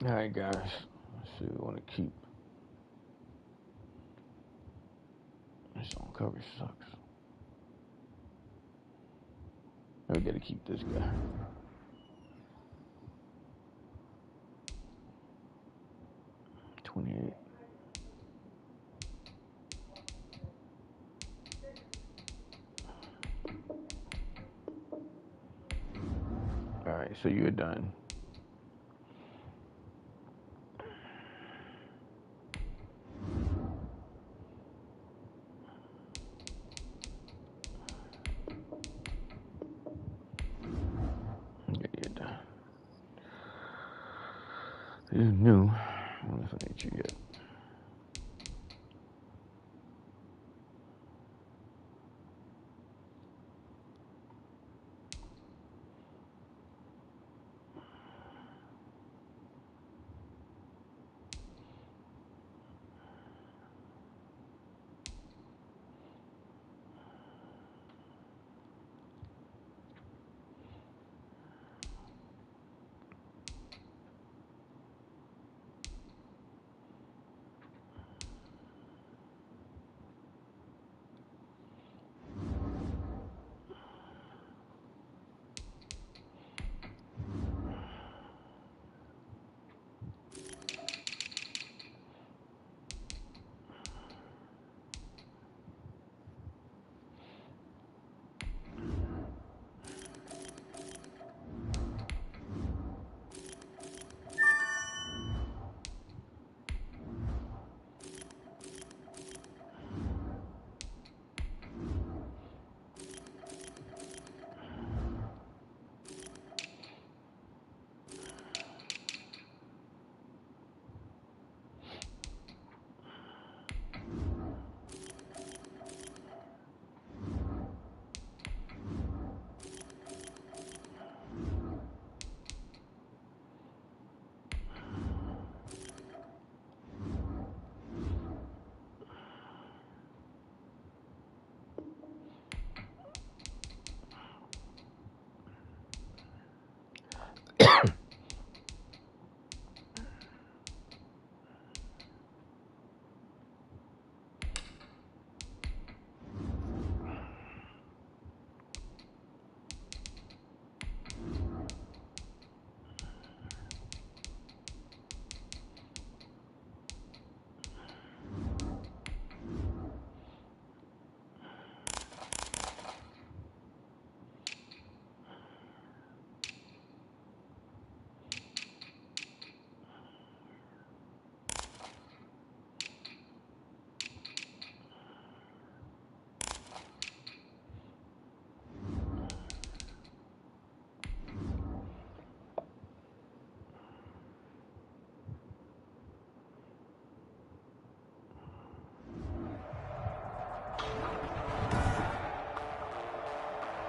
All right, guys. Let's see. We want to keep this on coverage sucks. We got to keep this guy. $28. All right, so you're done. Yeah, you're done. This is new. I don't know if I need you yet.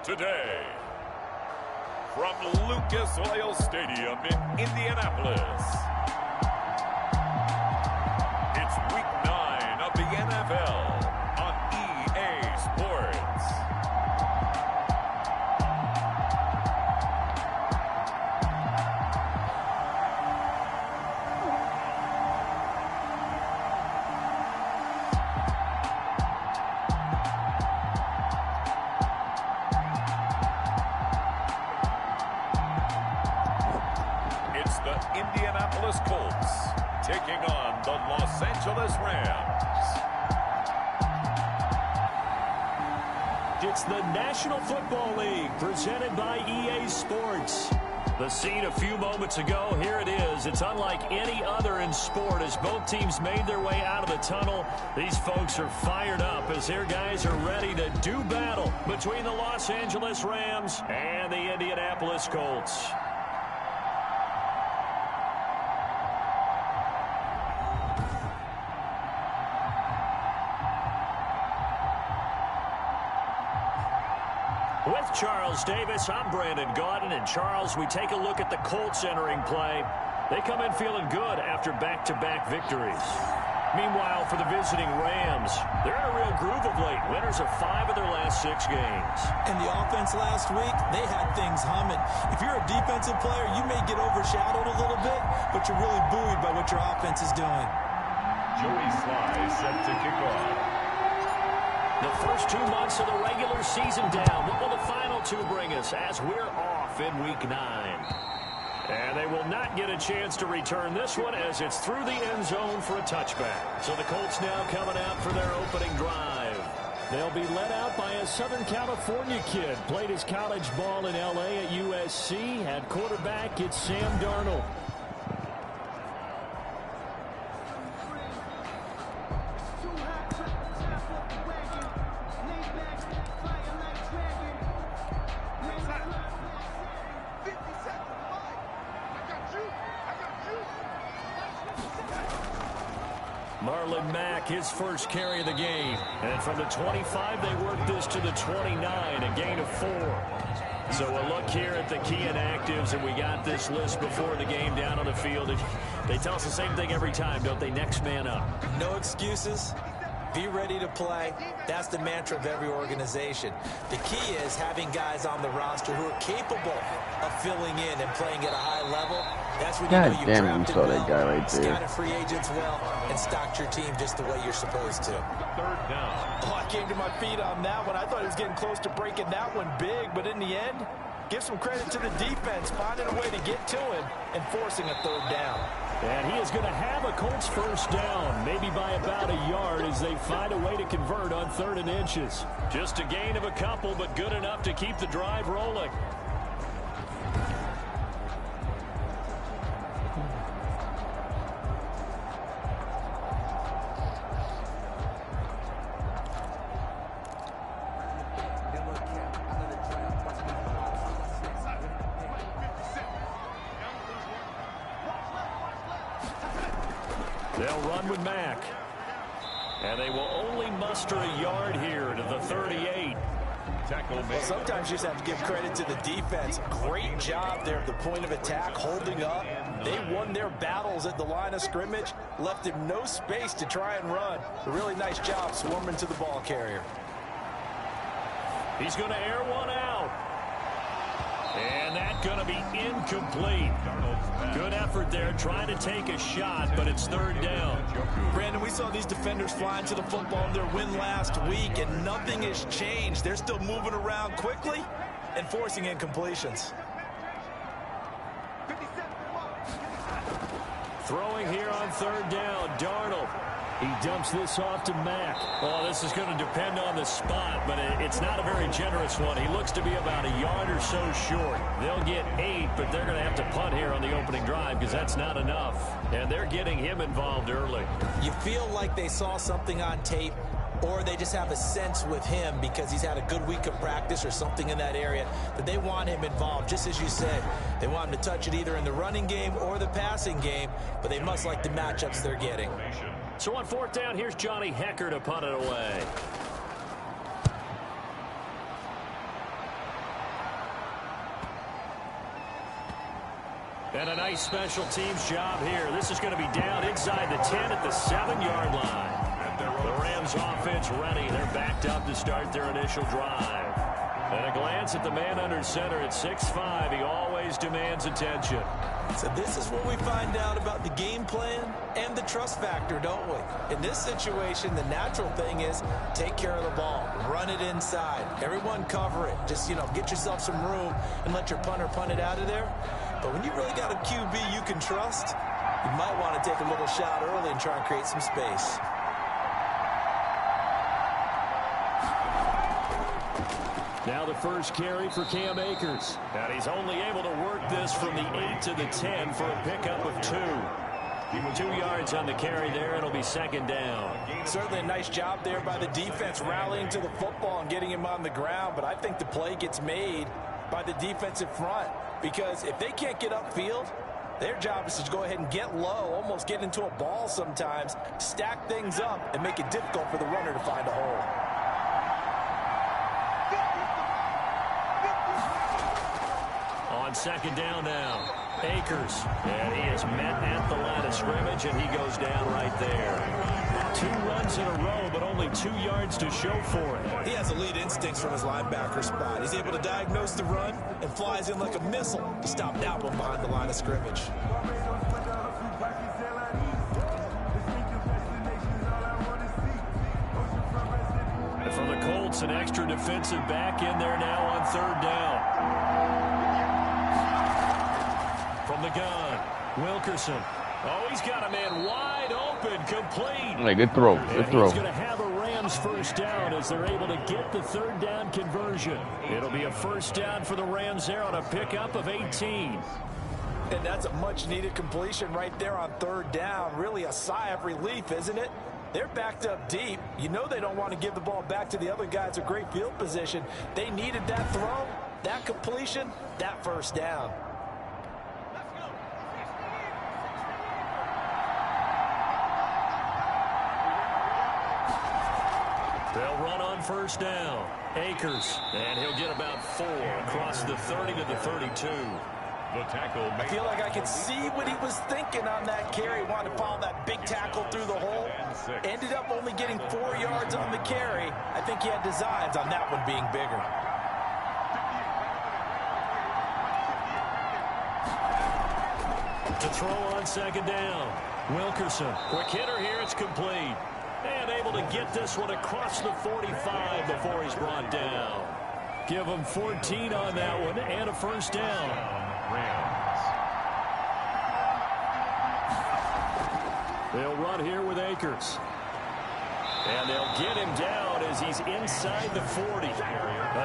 Today, from Lucas Oil Stadium in Indianapolis, it's Week 9 of the NFL on EA Sports. Indianapolis Colts taking on the Los Angeles Rams. It's the National Football League presented by EA Sports. The scene a few moments ago, here it is. It's unlike any other in sport as both teams made their way out of the tunnel. These folks are fired up as their guys are ready to do battle between the Los Angeles Rams and the Indianapolis Colts. With Charles Davis, I'm Brandon Gaudin. And Charles, we take a look at the Colts entering play. They come in feeling good after back-to-back victories. Meanwhile, for the visiting Rams, they're in a real groove of late. Winners of 5 of their last 6 games. And the offense last week, they had things humming. If you're a defensive player, you may get overshadowed a little bit, but you're really buoyed by what your offense is doing. Joey Sly set to kick off. The first 2 months of the regular season down. What will the final 2 bring us as we're off in Week 9? And they will not get a chance to return this one as it's through the end zone for a touchback. So the Colts now coming out for their opening drive. They'll be led out by a Southern California kid. Played his college ball in L.A. at USC. At quarterback, it's Sam Darnold. Marlon Mack, his first carry of the game. And from the 25, they work this to the 29, a gain of 4. So a look here at the key inactives, and we got this list before the game down on the field. They tell us the same thing every time, don't they? Next man up. No excuses. Be ready to play. That's the mantra of every organization. The key is having guys on the roster who are capable of filling in and playing at a high level. That's when you know you drafted well, that guy right there. scouted free agents well, and stocked your team just the way you're supposed to. 3rd down. Oh, I came to my feet on that one. I thought he was getting close to breaking that one big, but in the end, give some credit to the defense, finding a way to get to him and forcing a 3rd down. And he is going to have a Colts first down, maybe by about a yard as they find a way to convert on 3rd and inches. Just a gain of a couple, but good enough to keep the drive rolling. They'll run with Mack. And they will only muster a yard here to the 38. Well, sometimes you just have to give credit to the defense. Great job there at the point of attack, holding up. They won their battles at the line of scrimmage, left him no space to try and run. A really nice job swarming to the ball carrier. He's going to air one out. And that's going to be incomplete. Good effort there, trying to take a shot, but it's 3rd down. Brandon, we saw these defenders flying to the football in their win last week, and nothing has changed. They're still moving around quickly and forcing incompletions. Throwing here on 3rd down, Darnold. He dumps this off to Mack. Well, this is going to depend on the spot, but it's not a very generous one. He looks to be about a yard or so short. They'll get 8, but they're going to have to punt here on the opening drive because that's not enough. And they're getting him involved early. You feel like they saw something on tape, or they just have a sense with him because he's had a good week of practice or something in that area that they want him involved. Just as you said, they want him to touch it either in the running game or the passing game, but they must like the matchups they're getting. So on 4th down, here's Johnny Hecker to punt it away. And a nice special teams job here. This is going to be down inside the 10 at the 7-yard line. The Rams offense ready. They're backed up to start their initial drive. And a glance at the man under center at 6'5". He always demands attention. So this is what we find out about the game plan and the trust factor, don't we? In this situation, the natural thing is take care of the ball, run it inside, everyone cover it. Just, get yourself some room and let your punter punt it out of there. But when you really got a QB you can trust, you might want to take a little shot early and try and create some space. Now the first carry for Cam Akers. And he's only able to work this from the 8 to the 10 for a pickup of 2. 2 yards on the carry there. It'll be 2nd down. Certainly a nice job there by the defense rallying to the football and getting him on the ground. But I think the play gets made by the defensive front. Because if they can't get upfield, their job is to go ahead and get low, almost get into a ball sometimes, stack things up, and make it difficult for the runner to find a hole. On 2nd down now. Akers, and he is met at the line of scrimmage, and he goes down right there. 2 runs in a row, but only 2 yards to show for it. He has elite instincts from his linebacker spot. He's able to diagnose the run and flies in like a missile to stop that one behind the line of scrimmage. And for the Colts, an extra defensive back in there now on 3rd down. From the gun, Wilkerson. Oh, he's got a man wide open, complete. Hey, good throw. Good throw. He's going to have a Rams first down as they're able to get the 3rd down conversion. It'll be a first down for the Rams there on a pickup of 18. And that's a much-needed completion right there on 3rd down. Really a sigh of relief, isn't it? They're backed up deep. You know they don't want to give the ball back to the other guys a great field position. They needed that throw, that completion, that first down. They'll run on first down. Akers, and he'll get about 4 across the 30 to the 32. The tackle. I feel like I could see what he was thinking on that carry. Wanted to follow that big tackle through the hole. Ended up only getting 4 yards on the carry. I think he had designs on that one being bigger. To throw on 2nd down. Wilkerson, quick hitter here, it's complete. And able to get this one across the 45 before he's brought down. Give him 14 on that one and a first down. They'll run here with Akers. And they'll get him down as he's inside the 40.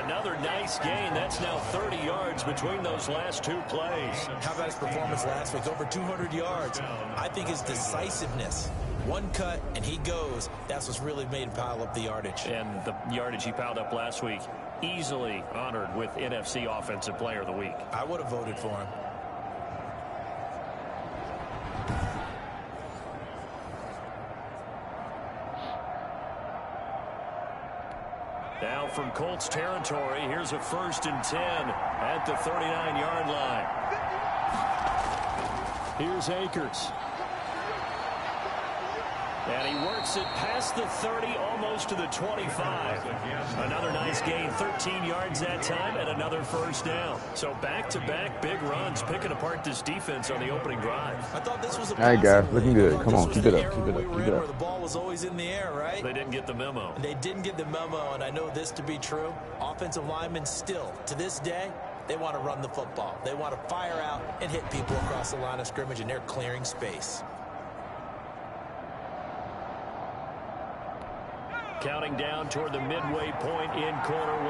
Another nice gain. That's now 30 yards between those last 2 plays. How about his performance last week? Over 200 yards. I think his decisiveness. One cut, and he goes. That's what's really made him pile up the yardage. And the yardage he piled up last week, easily honored with NFC Offensive Player of the Week. I would have voted for him. Now from Colts territory, here's a 1st and 10 at the 39-yard line. Here's Akers. And he works it past the 30, almost to the 25. Another nice gain, 13 yards that time, and another first down. So back-to-back big runs, picking apart this defense on the opening drive. I thought this was a All right, guys, looking good. Come on, keep it up, keep it up, keep it where up. the ball was always in the air, right? They didn't get the memo. They didn't get the memo, and I know this to be true. Offensive linemen still, to this day, they want to run the football. They want to fire out and hit people across the line of scrimmage, and they're clearing space. Counting down toward the midway point in quarter 1.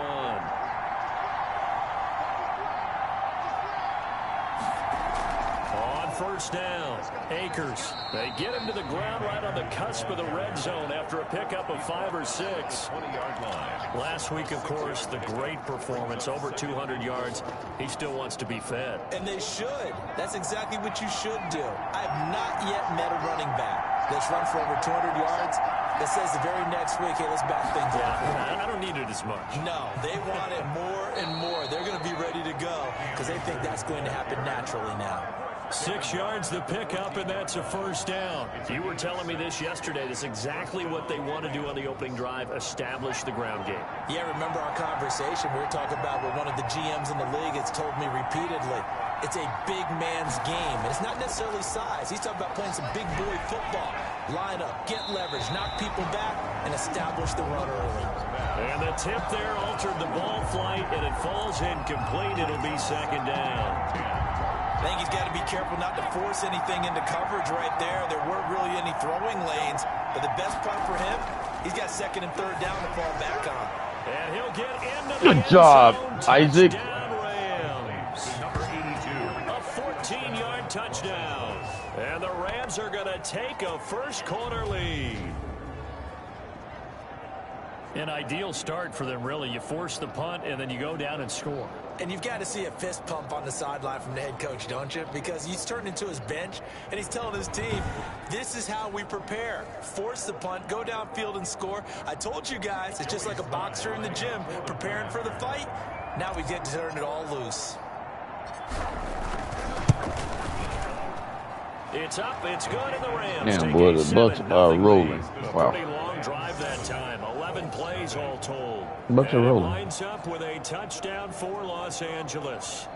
On first down, Akers. They get him to the ground right on the cusp of the red zone after a pickup of 5 or 6. 20-yard line. Last week, of course, the great performance, over 200 yards. He still wants to be fed. And they should. That's exactly what you should do. I have not yet met a running back that's run for over 200 yards that says the very next week, hey, let's back things up. I don't need it as much. No, they want it more and more. They're going to be ready to go because they think that's going to happen naturally now. 6 yards the pickup, and that's a first down. You were telling me this yesterday. That's exactly what they want to do on the opening drive, establish the ground game. Yeah, remember our conversation? We were talking about what one of the GMs in the league has told me repeatedly. It's a big man's game, and it's not necessarily size. He's talking about playing some big boy football. Line up, get leverage, knock people back, and establish the run early. And the tip there altered the ball flight, and it falls incomplete. It'll be 2nd down. I think he's got to be careful not to force anything into coverage right there. There weren't really any throwing lanes, but the best part for him, he's got 2nd and 3rd down to fall back on. And he'll get into the Good end job, zone. Isaac. Touchdown, Rams. Number 82. A 14-yard touchdown. And the Rams are going to take a first-quarter lead. An ideal start for them, really. You force the punt, and then you go down and score. And you've got to see a fist pump on the sideline from the head coach, don't you? Because he's turned into his bench, and he's telling his team, this is how we prepare. Force the punt, go downfield and score. I told you guys, it's just like a boxer in the gym preparing for the fight. Now we get to turn it all loose. It's up, it's good, and the Rams Damn, boy, the Bucks are rolling. Wow. Pretty long drive that time. 11 plays all told. Bucks are And it rolling. lines up with a touchdown for Los Angeles.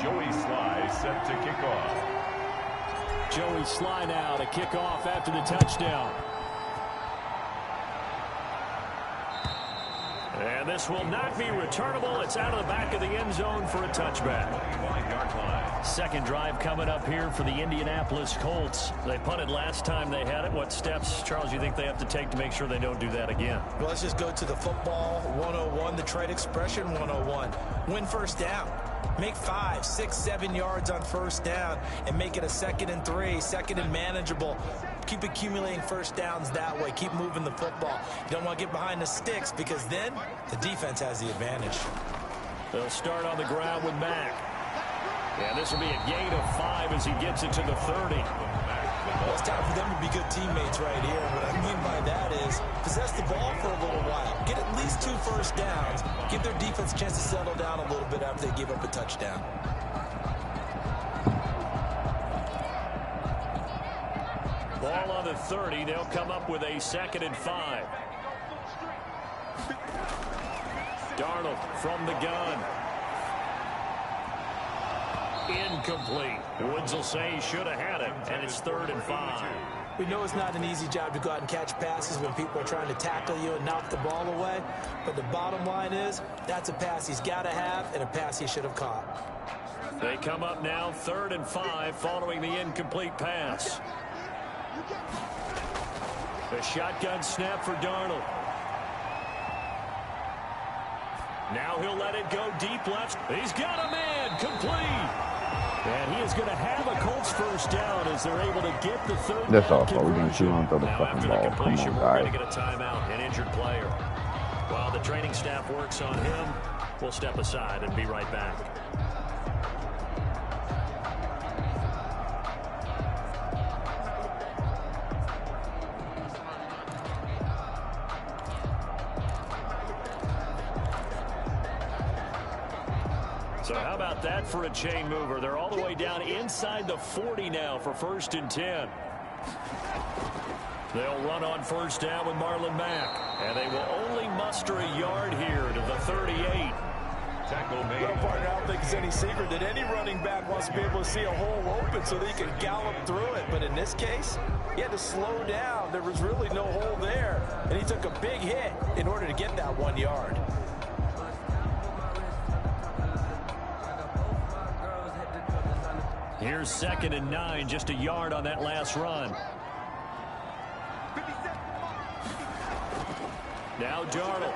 Joey Sly set to kick off. Joey Sly now to kick off after the touchdown. And this will not be returnable. It's out of the back of the end zone for a touchback. Second drive coming up here for the Indianapolis Colts. They punted last time they had it. What steps, Charles, you think they have to take to make sure they don't do that again? Well, let's just go to the football 101, the trade expression 101. Win first down. Make 5, 6, 7 yards on first down and make it a 2nd and 3, 2nd and manageable. Keep accumulating first downs that way. Keep moving the football. You don't want to get behind the sticks because then the defense has the advantage. They'll start on the ground with Mack. And this will be a gain of 5 as he gets it to the 30. Well, it's time for them to be good teammates right here. What I mean by that is possess the ball for a little while. Get at least 2 first downs. Give their defense a chance to settle down a little bit after they give up a touchdown. Ball on the 30. They'll come up with a 2nd and 5. Darnold from the gun. Incomplete. Woods will say he should have had it, and it's 3rd and 5. We know it's not an easy job to go out and catch passes when people are trying to tackle you and knock the ball away. But the bottom line is, that's a pass he's got to have and a pass he should have caught. They come up now 3rd and 5 following the incomplete pass. The shotgun snap for Darnold. Now he'll let it go deep left. He's got a man, complete. And he is going to have a Colts first down as they're able to get the 3rd. That's awful. We're going to shoot on throw the Now fucking after the ball. Come completion, on, we're going guys. to get a timeout, an injured player. While the training staff works on him, we'll step aside and be right back. So how about that for a chain mover? They're all the way down inside the 40 now for 1st and 10. They'll run on first down with Marlon Mack. And they will only muster a yard here to the 38. Tackle made. Well, partner, I don't think it's any secret that any running back wants to be able to see a hole open so that he can gallop through it. But in this case, he had to slow down. There was really no hole there. And he took a big hit in order to get that 1 yard. Here's 2nd and 9, just a yard on that last run. Now Darnold.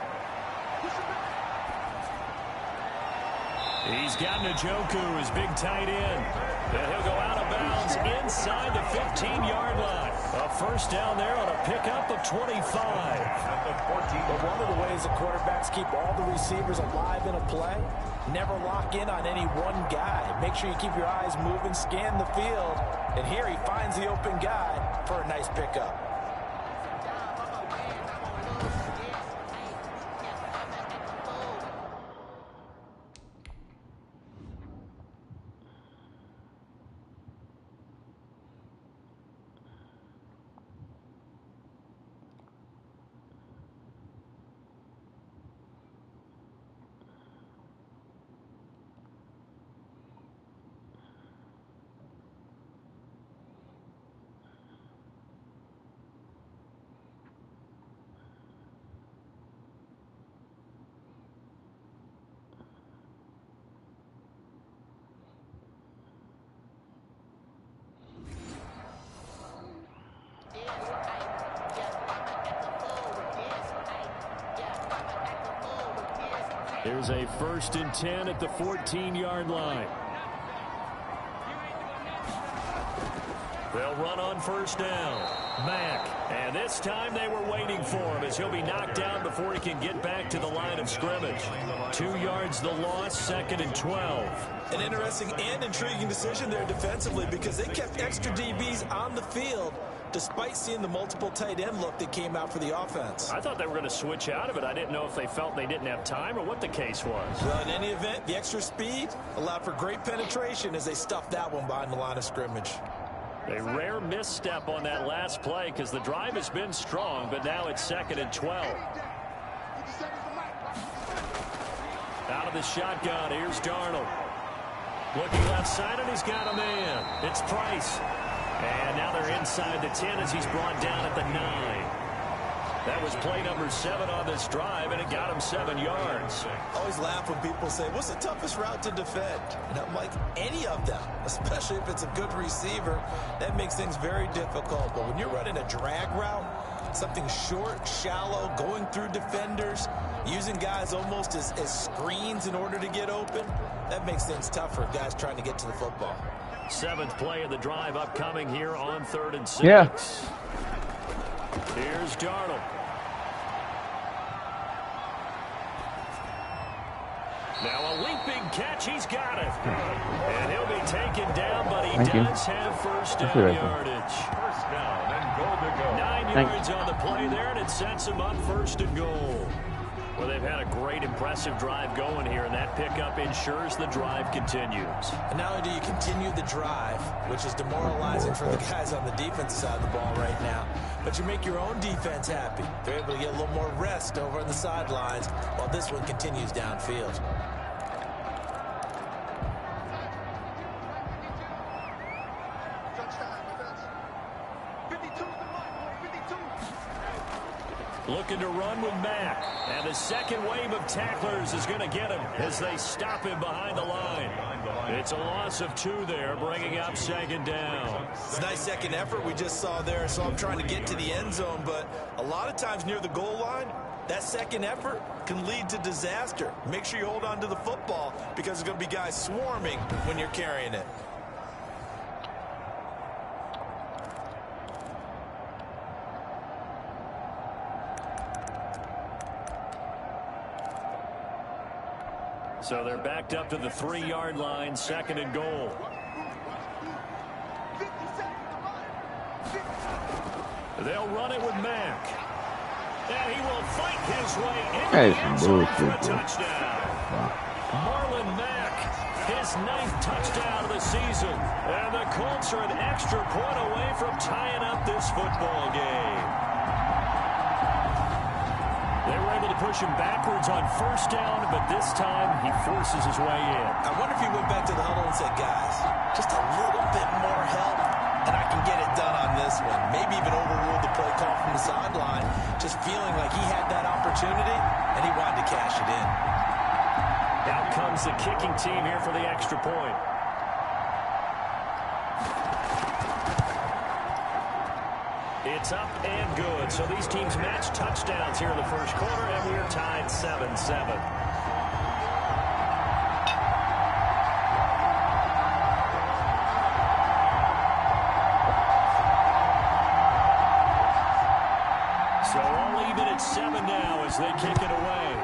He's got Njoku, his big tight end. And he'll go out of bounds inside the 15-yard line. A first down there on a pickup of 25. But one of the ways the quarterbacks keep all the receivers alive in a play, never lock in on any one guy. Make sure you keep your eyes moving, scan the field. And here he finds the open guy for a nice pickup. Here's a 1st and 10 at the 14-yard line. They'll run on first down. Mack. And this time they were waiting for him as he'll be knocked down before he can get back to the line of scrimmage. 2 yards the loss, 2nd and 12. An interesting and intriguing decision there defensively because they kept extra DBs on the field despite seeing the multiple tight end look that came out for the offense. I thought they were going to switch out of it. I didn't know if they felt they didn't have time or what the case was. Well, in any event, the extra speed allowed for great penetration as they stuffed that one behind the line of scrimmage. A rare misstep on that last play because the drive has been strong, but now it's 2nd and 12. Out of the shotgun, here's Darnold. Looking left side, and he's got a man. It's Price. And now they're inside the 10 as he's brought down at the 9. That was play number 7 on this drive, and it got him 7 yards. I always laugh when people say, what's the toughest route to defend? And I'm like, any of them, especially if it's a good receiver. That makes things very difficult. But when you're running a drag route, something short, shallow, going through defenders, using guys almost as screens in order to get open, that makes things tough for guys trying to get to the football. 7th play of the drive upcoming here on 3rd and 6. Yeah. Here's Darnold. Now a leaping catch. He's got it. And he'll be taken down, but he does have first down yardage. First down and goal to go. 9 yards on the play there, and it sets him up 1st and goal. Well, they've had a great, impressive drive going here, and that pickup ensures the drive continues. And not only do you continue the drive, which is demoralizing for the guys on the defensive side of the ball right now, but you make your own defense happy. They're able to get a little more rest over on the sidelines while this one continues downfield. Looking to run with Mack. And the second wave of tacklers is going to get him as they stop him behind the line. It's a loss of 2 there, bringing up 2nd down. It's a nice second effort we just saw there. So I'm trying to get to the end zone, but a lot of times near the goal line, that second effort can lead to disaster. Make sure you hold on to the football because there's going to be guys swarming when you're carrying it. So they're backed up to the 3-yard line, 2nd and goal. They'll run it with Mack. And he will fight his way into the end zone for a touchdown. Marlon Mack, his 9th touchdown of the season. And the Colts are an extra point away from tying up this football game. They were able to push him backwards on 1st down, but this time he forces his way in. I wonder if he went back to the huddle and said, guys, just a little bit more help, and I can get it done on this one. Maybe even overruled the play call from the sideline, just feeling like he had that opportunity, and he wanted to cash it in. Out comes the kicking team here for the extra point. It's up and good. So these teams match touchdowns here in the 1st quarter, and we're tied 7-7. So all even at 7 now as they kick it away.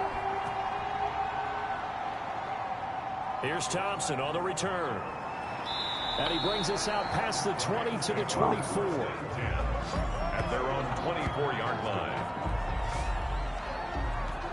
Here's Thompson on the return. And he brings us out past the 20 to the 24. At their own 24-yard line.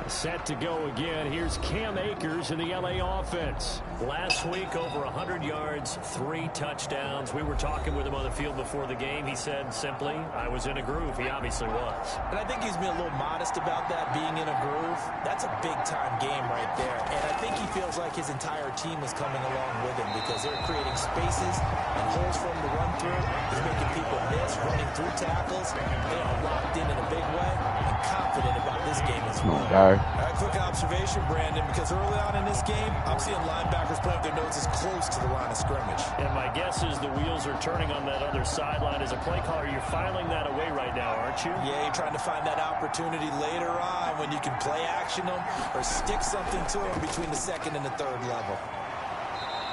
Set to go again. Here's Cam Akers in the LA offense. Last week, over 100 yards, 3 touchdowns. We were talking with him on the field before the game. He said simply, I was in a groove. He obviously was. And I think he's been a little modest about that, being in a groove. That's a big-time game right there. And I think he feels like his entire team is coming along with him because they're creating spaces and holes for him to run through. He's making people miss, running through tackles. They are locked in a big way and confident about this game as well. All right, quick observation, Brandon, because early on in this game, I'm seeing linebackers putting their noses close to the line of scrimmage. And my guess is the wheels are turning on that other sideline. As a play caller, you're filing that away right now, aren't you? Yeah, you're trying to find that opportunity later on when you can play action them or stick something to them between the 2nd and the 3rd level.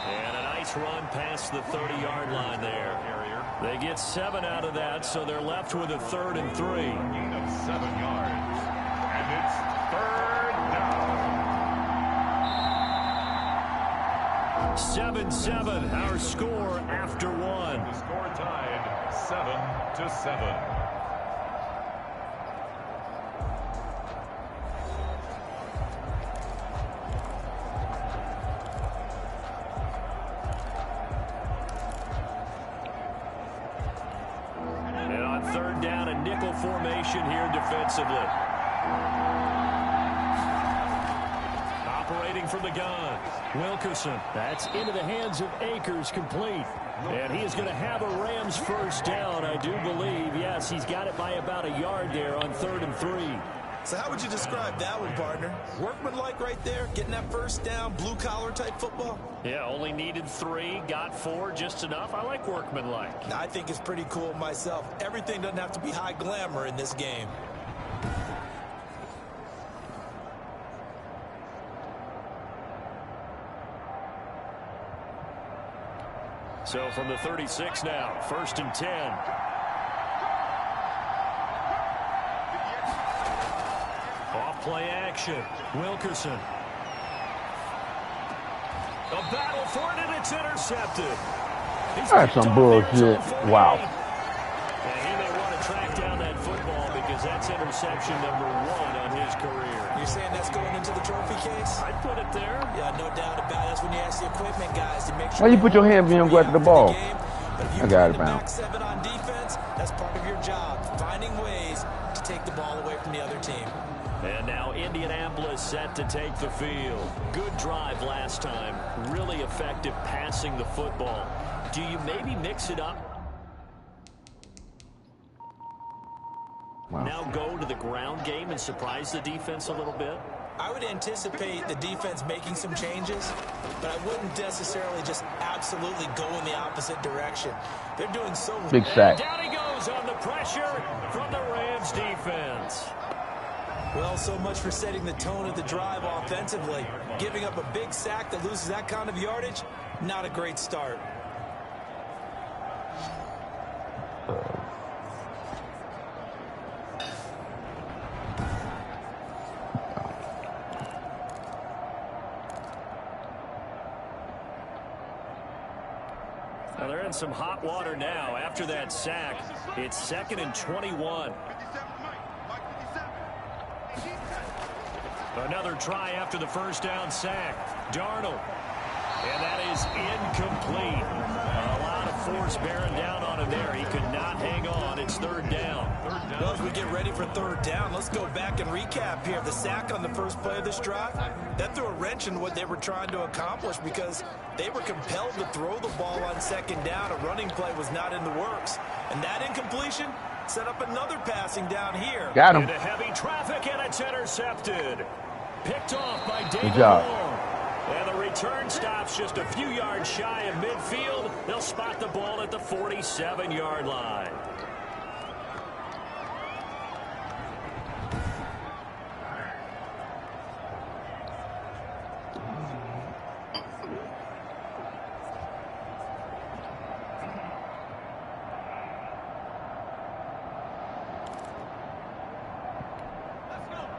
And a nice run past the 30-yard line there. They get 7 out of that, so they're left with a 3rd and 3. Gain of 7 yards. And it's 3rd down. 7-7, our score after 1. The score tied 7-7. And on third down, a nickel formation here defensively. Operating from the gun, Wilkerson. That's into the hands of Akers, complete. And he is going to have a Rams first down, I do believe. Yes, he's got it by about a yard there on 3rd and 3. So how would you describe that one, partner? Workmanlike right there, getting that first down, blue-collar type football? Yeah, only needed 3, got 4, just enough. I like workmanlike. I think it's pretty cool myself. Everything doesn't have to be high glamour in this game. So from the 36 now, 1st and 10. Off play action, Wilkerson. A battle for it, and it's intercepted. That's some bullshit. Wow. And he may want to track down that football because that's interception number 1 on his career. You're saying that's going into the trophy case? I'd put it there. Yeah, no doubt about it. That's when you ask the equipment guys to make sure. Why you put your hand when you go after the ball? I got it, man. Back 7 on defense, that's part of your job, finding ways to take the ball away from the other team. And now Indianapolis set to take the field. Good drive last time. Really effective passing the football. Do you maybe mix it up? Wow. Now go to the ground game and surprise the defense a little bit? I would anticipate the defense making some changes, but I wouldn't necessarily just absolutely go in the opposite direction. They're doing so well. Big sack. Down he goes on the pressure from the Rams defense. Well, so much for setting the tone of the drive offensively. Giving up a big sack that loses that kind of yardage, not a great start. Well, they're in some hot water now. After that sack, it's 2nd and 21. Another try after the first down sack. Darnold. And that is incomplete. A lot of force bearing down on him there. He could not hang on. It's 3rd down. Well, as we get ready for 3rd down, let's go back and recap here. The sack on the first play of this drive, that threw a wrench in what they were trying to accomplish because they were compelled to throw the ball on 2nd down. A running play was not in the works. And that incompletion set up another passing down here. Got him. Into heavy traffic, and it's intercepted. Picked off by David Good job. Moore. And the return stops just a few yards shy of midfield. They'll spot the ball at the 47-yard line.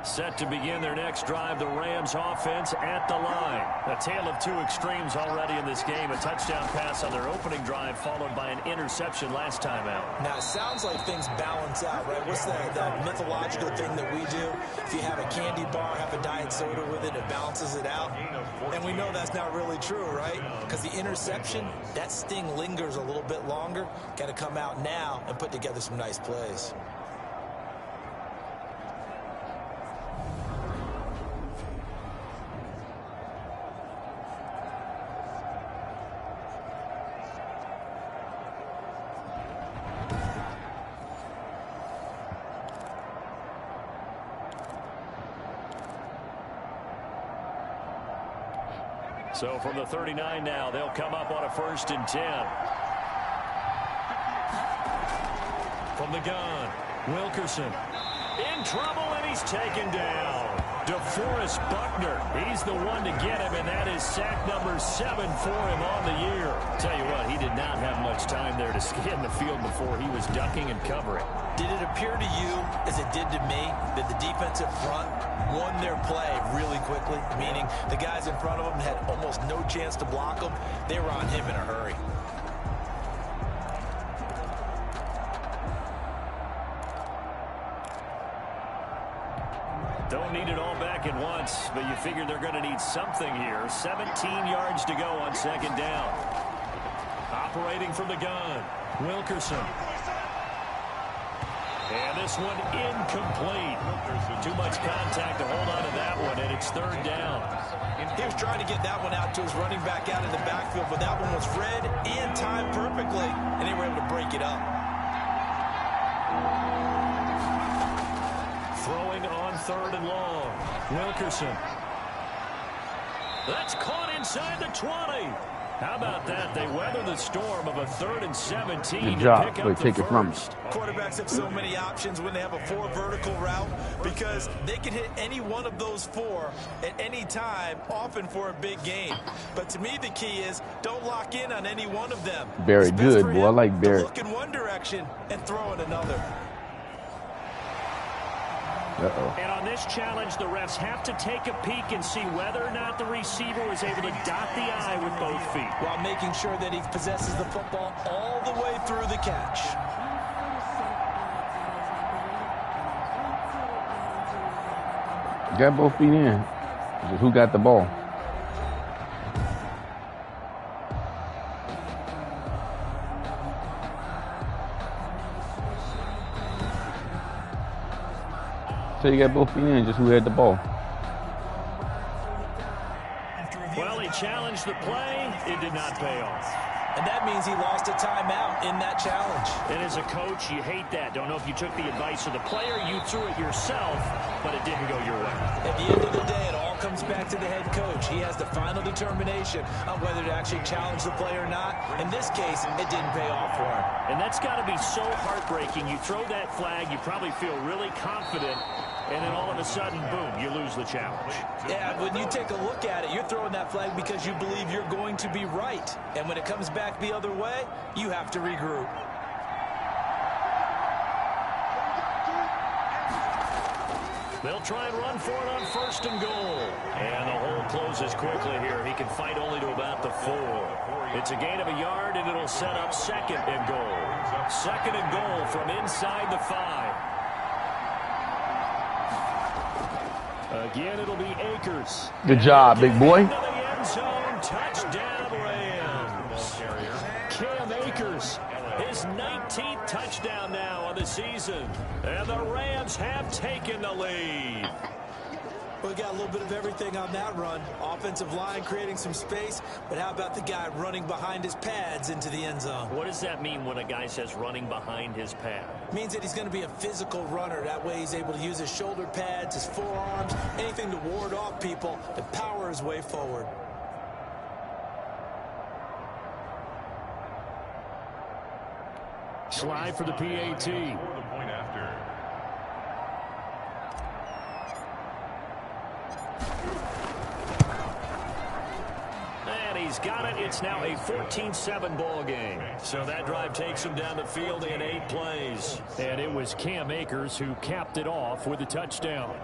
Set to begin their next drive, the Rams offense at the line. A tale of 2 extremes already in this game. A touchdown pass on their opening drive followed by an interception last time out. Now, it sounds like things balance out, right? What's that mythological thing that we do? If you have a candy bar, have a diet soda with it, it balances it out. And we know that's not really true, right? Because the interception, that sting lingers a little bit longer. Got to come out now and put together some nice plays. So from the 39 now, they'll come up on a 1st and 10. From the gun, Wilkerson. In trouble, and he's taken down. DeForest Buckner, he's the one to get him, and that is sack number 7 for him on the year. Tell you what, he did not have much time there to scan the field before he was ducking and covering. Did it appear to you, as it did to me, that the defensive front won their play really quickly? Meaning the guys in front of them had almost no chance to block them. They were on him in a hurry. Don't need it all back at once, but you figure they're going to need something here. 17 yards to go on second down. Operating from the gun, Wilkerson. And this one incomplete. Too much contact to hold on to that one, and it's third down. He was trying to get that one out to his running back out in the backfield, but that one was read and timed perfectly, and they were able to break it up. Throwing on third and long, Wilkerson. That's caught inside the 20. How about that? They weather the storm of a 3rd and 17. Good job. To pick Wait, up take the it from me. first. Quarterbacks have so many options when they have a 4 vertical route because they can hit any one of those 4 at any time, often for a big gain. But to me, the key is don't lock in on any one of them. Barry, It's best good, for boy. I him like to Barry. look in one direction and throw in another. Uh-oh. And on this challenge, the refs have to take a peek and see whether or not the receiver was able to dot the I with both feet. While making sure that he possesses the football all the way through the catch. Got both feet in. Just who got the ball? So you got both feet in, just who had the ball. Well, he challenged the play. It did not pay off. And that means he lost a timeout in that challenge. And as a coach, you hate that. Don't know if you took the advice of the player, you threw it yourself, but it didn't go your way. At the end of the day, it all comes back to the head coach. He has the final determination on whether to actually challenge the play or not. In this case, it didn't pay off for him. And that's got to be so heartbreaking. You throw that flag, you probably feel really confident, and then all of a sudden, boom, you lose the challenge. Yeah, when you take a look at it, you're throwing that flag because you believe you're going to be right. And when it comes back the other way, you have to regroup. They'll try and run for it on 1st and goal. And the hole closes quickly here. He can fight only to about the 4. It's a gain of a yard, and it'll set up 2nd and goal. 2nd and goal from inside the 5. Again, it'll be Akers. Good job, big boy. Into the end zone. Touchdown, Rams. Cam Akers, his 19th touchdown now on the season. And the Rams have taken the lead. We got a little bit of everything on that run. Offensive line creating some space, but how about the guy running behind his pads into the end zone? What does that mean when a guy says running behind his pad? Means that he's going to be a physical runner. That way he's able to use his shoulder pads, his forearms, anything to ward off people and power his way forward. Slide for the PAT. And he's got it. It's now a 14-7 ball game. So that drive takes him down the field in 8 plays. And it was Cam Akers who capped it off with a touchdown.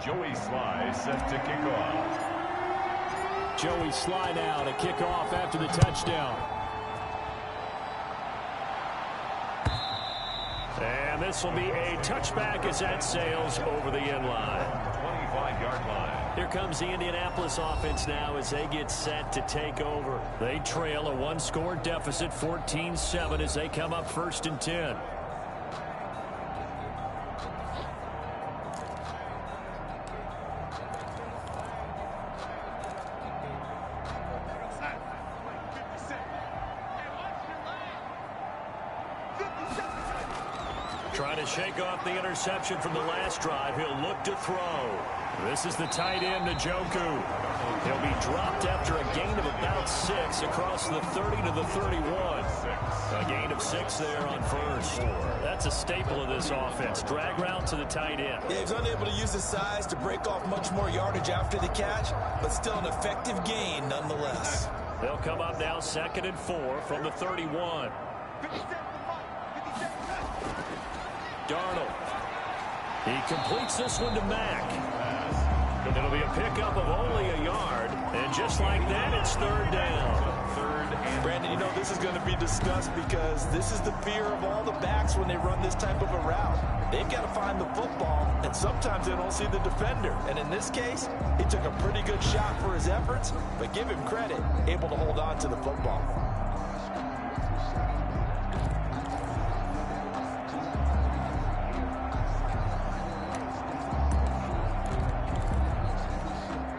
Joey Sly set to kick off. Joey Sly now to kick off after the touchdown. And this will be a touchback as that sails over the end line. 25-yard line. Here comes the Indianapolis offense now as they get set to take over. They trail a 1-score deficit, 14-7, as they come up 1st and 10. Trying to shake off the interception from the last drive. He'll look to throw. This is the tight end, Njoku. He'll be dropped after a gain of about 6 across the 30 to the 31. A gain of 6 there on first. That's a staple of this offense. Drag route to the tight end. Yeah, he's unable to use his size to break off much more yardage after the catch, but still an effective gain nonetheless. They'll come up now 2nd and 4 from the 31. Darnold. He completes this one to Mack. It'll be a pickup of only a yard. And just like that, it's 3rd down. Brandon, you know this is going to be discussed because this is the fear of all the backs when they run this type of a route. They've got to find the football, and sometimes they don't see the defender. And in this case, he took a pretty good shot for his efforts, but give him credit, able to hold on to the football.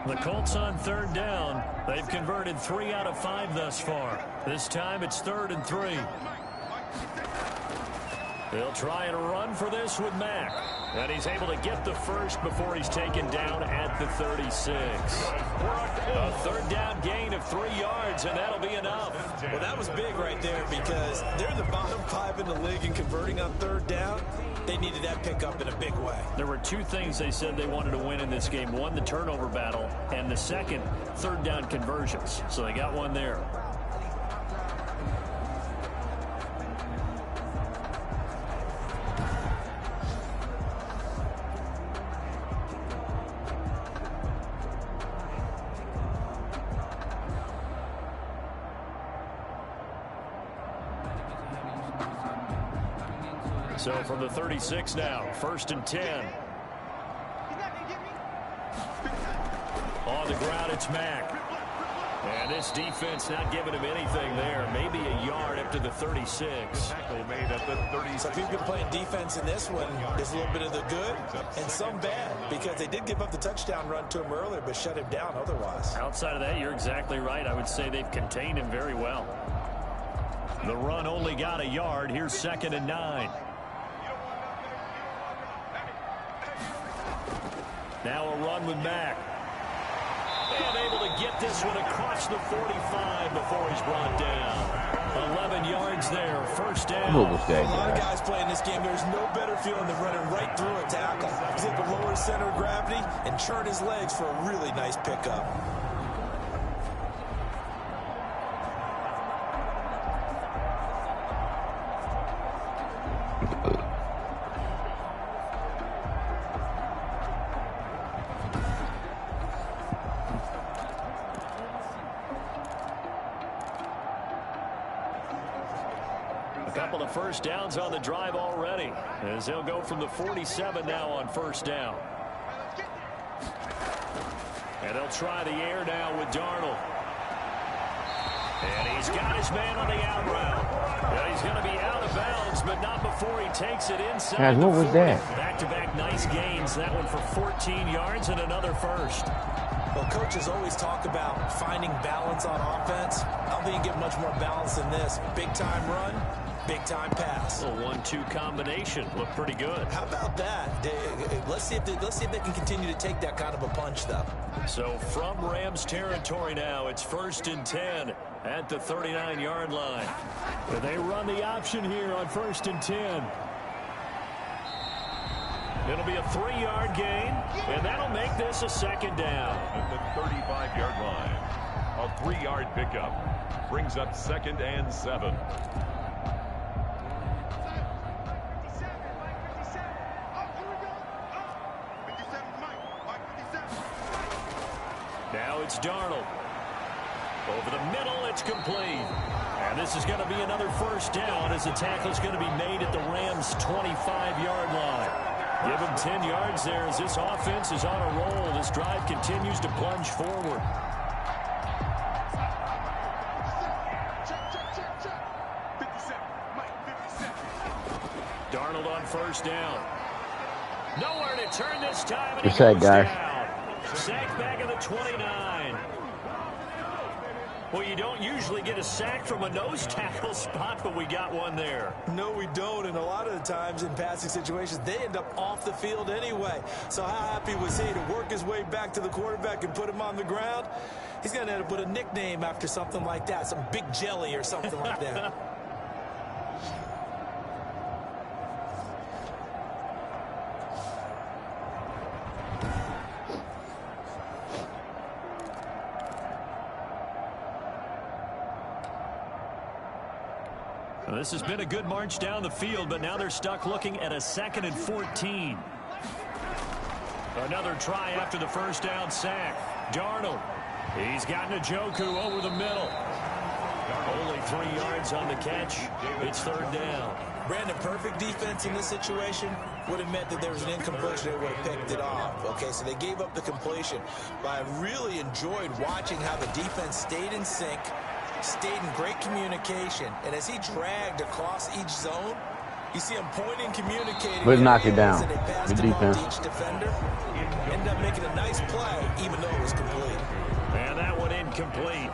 The Colts on 3rd down. They've converted 3 out of 5 thus far. This time it's 3rd and 3. They'll try and run for this with Mack. And he's able to get the first before he's taken down at the 36. A 3rd down gain of 3 yards, and that'll be enough. Well, that was big right there because they're in the bottom 5 in the league in converting on 3rd down. They needed that pickup in a big way. There were 2 things they said they wanted to win in this game. One, the turnover battle, and the second, 3rd down conversions. So they got one there. So from the 36 now, 1st and 10. On the ground, it's Mack. And this defense not giving him anything there. Maybe a yard up to the 36. Made at the 36. So if you've been playing defense in this one, there's a little bit of the good and some bad because they did give up the touchdown run to him earlier but shut him down otherwise. Outside of that, you're exactly right. I would say they've contained him very well. The run only got a yard. Here's 2nd and 9. Now a run with Mack. And able to get this one across the 45 before he's brought down. 11 yards there, 1st down. What was that, A lot of guy? guys playing this game, there's no better feeling than running right through a tackle. He's able to lower his center of gravity and churn his legs for a really nice pickup. Couple of 1st downs on the drive already as they'll go from the 47 now on 1st down. And they'll try the air now with Darnold. And he's got his man on the out route. And he's going to be out of bounds, but not before he takes it inside. Guys, what was that? Back-to-back nice gains. That one for 14 yards and another first. Well, coaches always talk about finding balance on offense. I don't think you get much more balance than this. Big-time run, big-time pass. A 1-2 combination. Looked pretty good. How about that? Let's see if they can continue to take that kind of a punch, though. So from Rams territory now, it's 1st and 10 at the 39-yard line. They run the option here on 1st and 10. It'll be a 3-yard gain, and that'll make this a 2nd down. At the 35-yard line. A 3-yard pickup brings up 2nd and 7. Now it's Darnold. Over the middle, it's complete. And this is going to be another 1st down as the tackle is going to be made at the Rams' 25-yard line. Give him 10 yards there as this offense is on a roll. This drive continues to plunge forward. Darnold on 1st down. Nowhere to turn this time. And he goes down. Sacked back at the 29. Well, you don't usually get a sack from a nose tackle spot, but we got one there. No, we don't, and a lot of the times in passing situations, they end up off the field anyway. So how happy was he to work his way back to the quarterback and put him on the ground? He's going to end up with a nickname after something like that, some Big Jelly or something like that. Well, this has been a good march down the field, but now they're stuck looking at a 2nd and 14. Another try after the first down sack. Darnold. He's got Njoku over the middle. Only 3 yards on the catch. It's 3rd down. Brandon, perfect defense in this situation would have meant that there was an incompletion. They would have picked it off. Okay, so they gave up the completion. But I really enjoyed watching how the defense stayed in sync, stayed in great communication, and as he dragged across each zone, you see him pointing, communicating. Let's knock it down. The defense. Each defender ended up making a nice play, even though it was complete. And that one incomplete.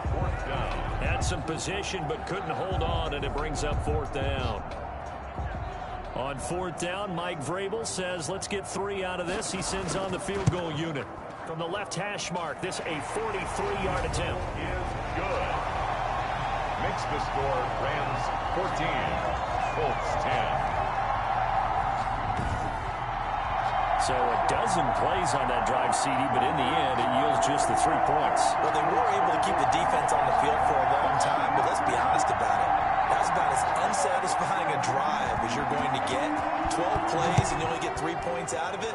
Had some position, but couldn't hold on, and it brings up 4th down. On 4th down, Mike Vrabel says, let's get 3 out of this. He sends on the field goal unit. From the left hash mark, this a 43-yard attempt. Is good. Makes the score Rams 14, Colts 10. So a dozen plays on that drive, CD, but in the end, it yields just the 3 points. Well, they were able to keep the defense on the field for a long time, but let's be honest about it. That's about as unsatisfying a drive as you're going to get. 12 plays and you only get 3 points out of it.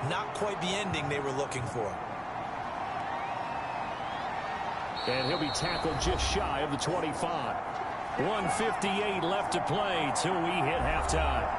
Not quite the ending they were looking for. And he'll be tackled just shy of the 25. 1:58 left to play till we hit halftime.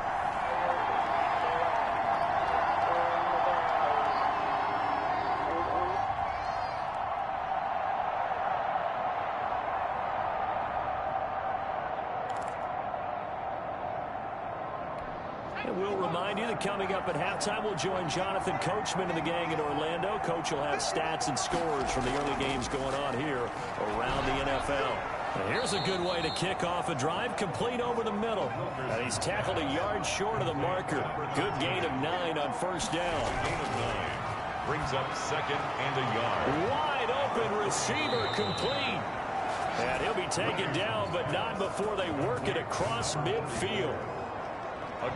And we'll remind you that coming up at halftime, we'll join Jonathan Coachman and the gang in Orlando. Coach will have stats and scores from the early games going on here around the NFL. And here's a good way to kick off a drive, complete over the middle. And he's tackled a yard short of the marker. Good gain of 9 on 1st down. Gain of 9 brings up 2nd and a yard. Wide open receiver complete. And he'll be taken down, but not before they work it across midfield.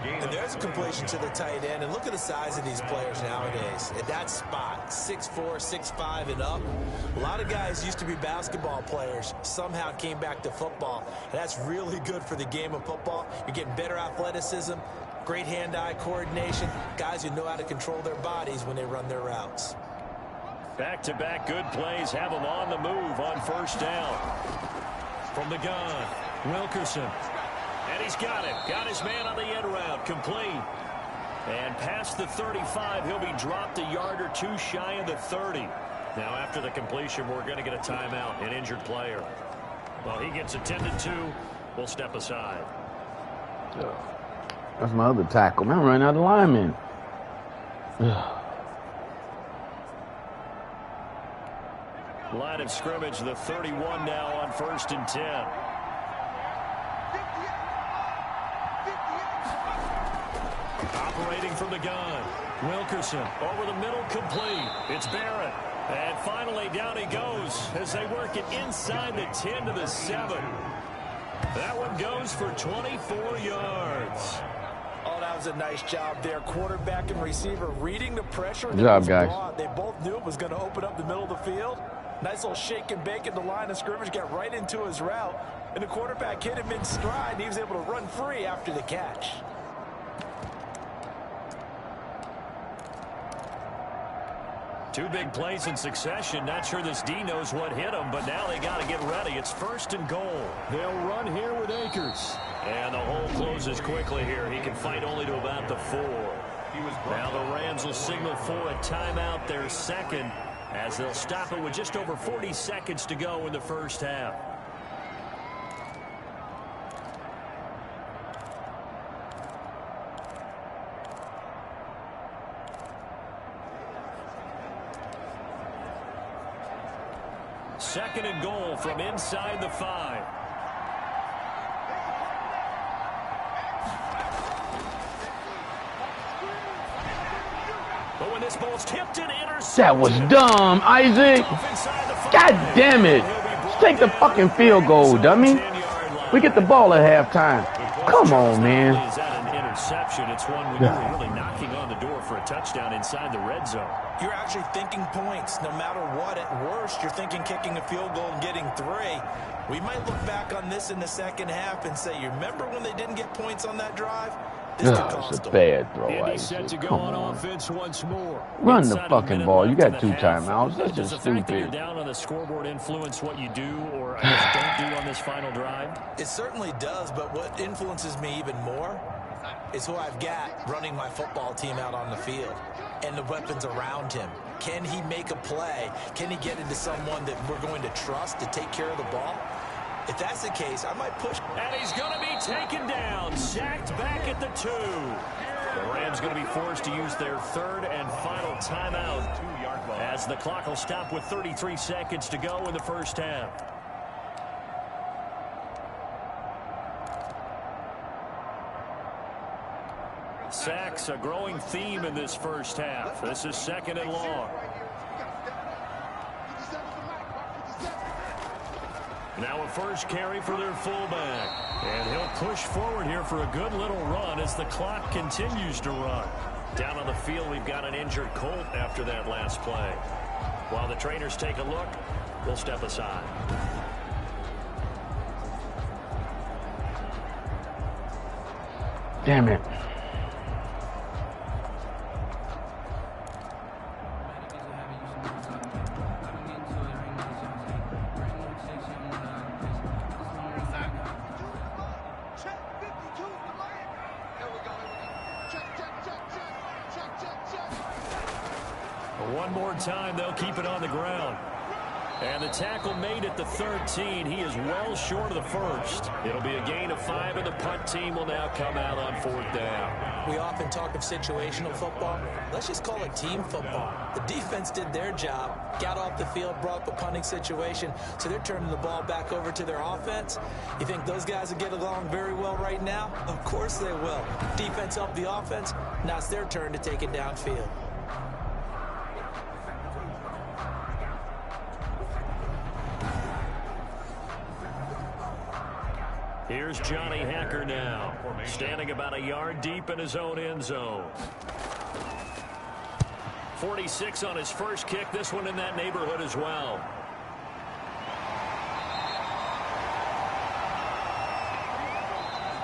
And there's a completion to the tight end. And look at the size of these players nowadays. At that spot, 6'4", 6'5", and up. A lot of guys used to be basketball players. Somehow came back to football. And that's really good for the game of football. You're getting better athleticism, great hand-eye coordination. Guys who know how to control their bodies when they run their routes. Back-to-back good plays have them on the move on 1st down. From the gun, Wilkerson. And he's got it. Got his man on the end route. Complete. And past the 35, he'll be dropped a yard or 2 shy of the 30. Now, after the completion, we're going to get a timeout, an injured player. Well, he gets attended to. We'll step aside. That's my other tackle. Man, I'm running out of linemen. Line of scrimmage, the 31 now on 1st and 10. Operating from the gun. Wilkerson over the middle, complete. It's Barrett. And finally down he goes as they work it inside the 10 to the 7. That one goes for 24 yards. Oh, that was a nice job there. Quarterback and receiver reading the pressure. Good job, guys. They both knew it was going to open up the middle of the field. Nice little shake and bake at the line of scrimmage. Got right into his route. And the quarterback hit him in stride. And he was able to run free after the catch. Two big plays in succession. Not sure this D knows what hit him, but now they got to get ready. It's 1st and goal. They'll run here with Akers. And the hole closes quickly here. He can fight only to about the 4. Now the Rams will signal for a timeout, their 2nd, as they'll stop it with just over 40 seconds to go in the 1st half. second and goal from inside the 5. But when this ball's tipped and intercepted. That was dumb, Isaac. God damn it. Just take the fucking field goal, dummy. We get the ball at halftime. Come on, man. Is that an interception? It's one when you're really knocking on the door for a touchdown inside the red zone. You're actually thinking points. No matter what, at worst, you're thinking kicking a field goal and getting 3. We might look back on this in the second half and say, you remember when they didn't get points on that drive? It's a bad throw, And he's set to go Come on on. offense once more. Run the fucking ball. You got 2 timeouts. That's Does just the fact that you're stupid. down on the scoreboard influence what you do or I guess don't do on this final drive? It certainly does, but what influences me even more is who I've got running my football team out on the field and the weapons around him. Can he make a play? Can he get into someone that we're going to trust to take care of the ball? If that's the case, I might push. And he's going to be taken down, sacked back at the 2. The Rams going to be forced to use their 3rd and final timeout as the clock will stop with 33 seconds to go in the first half. Sacks, a growing theme in this first half. This is 2nd and long. Now a first carry for their fullback. And he'll push forward here for a good little run as the clock continues to run. Down on the field, we've got an injured Colt after that last play. While the trainers take a look, we'll step aside. Damn it. One more time, they'll keep it on the ground. And the tackle made at the 13. He is well short of the first. It'll be a gain of 5, and the punt team will now come out on 4th down. We often talk of situational football. Let's just call it team football. The defense did their job, got off the field, brought up a punting situation, so they're turning the ball back over to their offense. You think those guys will get along very well right now? Of course they will. Defense helped the offense. Now it's their turn to take it downfield. Here's Johnny Hacker now, standing about a yard deep in his own end zone. 46 on his first kick, this one in that neighborhood as well.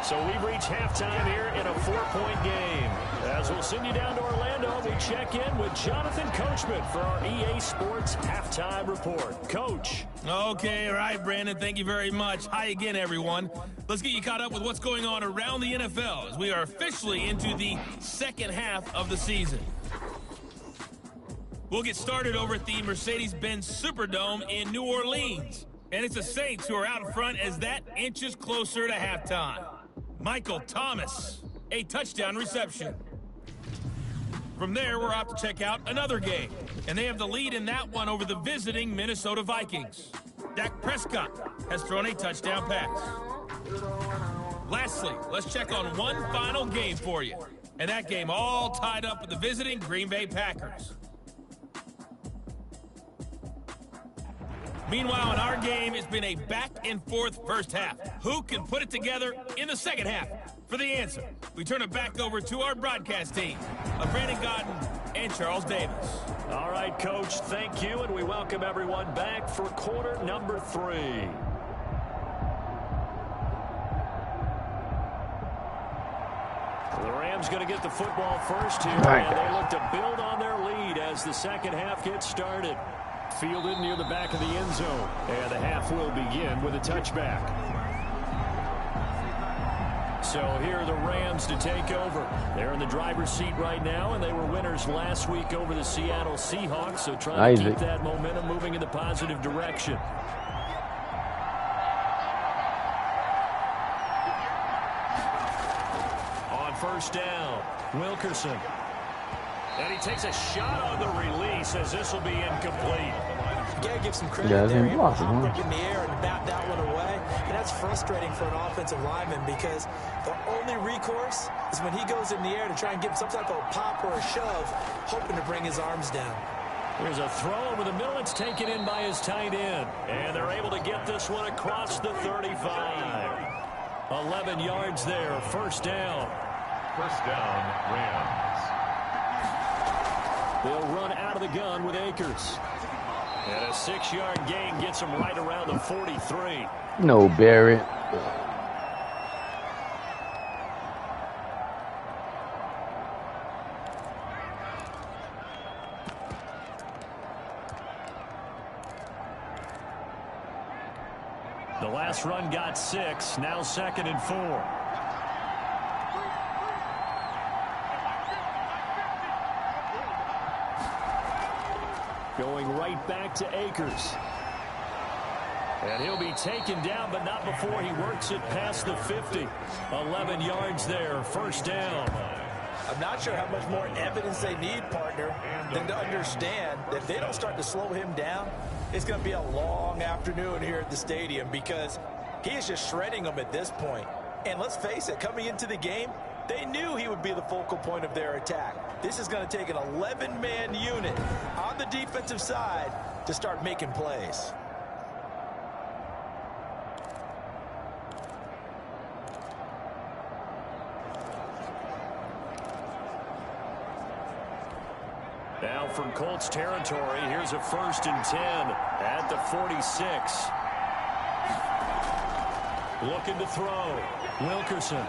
So we've reached halftime here in a 4-point game. As we'll send you down to Orlando, we check in with Jonathan Coachman for our EA Sports Halftime Report. Coach. Okay, all right, Brandon, thank you very much. Hi again, everyone. Let's get you caught up with what's going on around the NFL as we are officially into the second half of the season. We'll get started over at the Mercedes-Benz Superdome in New Orleans. And it's the Saints who are out in front as that inches closer to halftime. Michael Thomas, a touchdown reception. From there, we're off to check out another game. And they have the lead in that one over the visiting Minnesota Vikings. Dak Prescott has thrown a touchdown pass. Lastly, let's check on one final game for you. And that game all tied up with the visiting Green Bay Packers. Meanwhile, in our game, it's been a back-and-forth first half. Who can put it together in the second half? For the answer, we turn it back over to our broadcast team of Brandon Godden and Charles Davis. All right, Coach, thank you, and we welcome everyone back for quarter number 3. The Rams going to get the football first here, and they look to build on their lead as the second half gets started. Fielded near the back of the end zone, and the half will begin with a touchback. So here are the Rams to take over. They're in the driver's seat right now, and they were winners last week over the Seattle Seahawks, so trying to keep that momentum moving in the positive direction. On first down, Wilkerson. And he takes a shot on the release as this will be incomplete. got to give some credit there. him He blocked hopped it, up in the air and bat that one away. And that's frustrating for an offensive lineman because the only recourse is when he goes in the air to try and get some type of pop or a shove, hoping to bring his arms down. Here's a throw over the middle. It's taken in by his tight end. And they're able to get this one across the 35. 11 yards there. First down. First down, Rams. They'll run out of the gun with Akers. And a 6-yard gain gets him right around the 43. No, Barrett. The last run got 6. Now 2nd and 4. Going right back to Akers. And he'll be taken down, but not before he works it past the 50. 11 yards there, first down. I'm not sure how much more evidence they need, partner, than to understand that if they don't start to slow him down, it's going to be a long afternoon here at the stadium because he is just shredding them at this point. And let's face it, coming into the game, they knew he would be the focal point of their attack. This is going to take an 11-man unit on the defensive side to start making plays. Now from Colts territory, here's a 1st and 10 at the 46. Looking to throw. Wilkerson.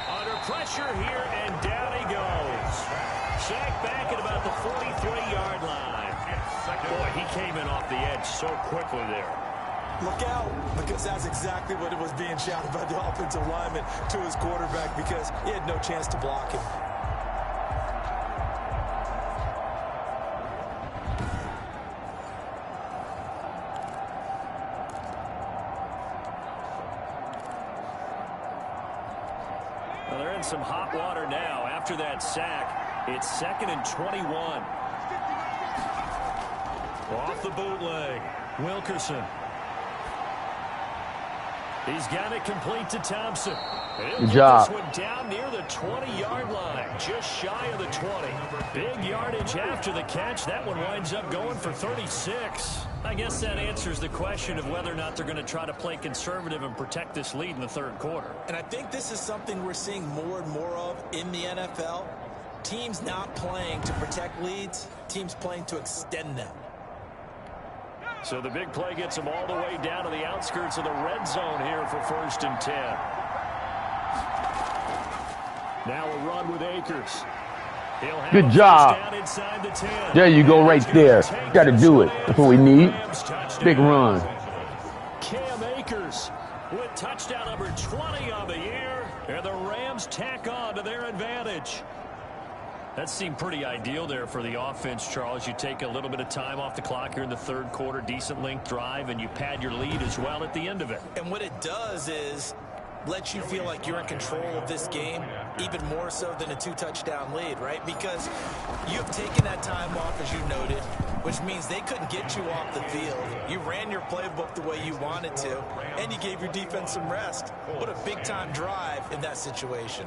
Under pressure here, and down he goes. Sacked back at about the 43-yard line. Boy, he came in off the edge so quickly there. Look out, because that's exactly what it was being shouted by the offensive lineman to his quarterback because he had no chance to block him. Well, they're in some hot water now after that sack. It's 2nd and 21. Off the bootleg. Wilkerson. He's got it complete to Thompson. Good job. This one down near the 20-yard line, just shy of the 20. Big yardage after the catch. That one winds up going for 36. I guess that answers the question of whether or not they're going to try to play conservative and protect this lead in the 3rd quarter. And I think this is something we're seeing more and more of in the NFL. Teams not playing to protect leads, teams playing to extend them. So the big play gets them all the way down to the outskirts of the red zone here for 1st and 10. Now a run with Akers. Good job. Inside the 10. There you go right there. Got to do it. That's what we need. Big run. Cam Akers with touchdown number 20 on the year. And the Rams tack on to their advantage. That seemed pretty ideal there for the offense, Charles. You take a little bit of time off the clock here in the 3rd quarter, decent length drive, and you pad your lead as well at the end of it. And what it does is let you feel like you're in control of this game, even more so than a 2-touchdown lead, right? Because you've taken that time off, as you noted, which means they couldn't get you off the field. You ran your playbook the way you wanted to, and you gave your defense some rest. What a big-time drive in that situation.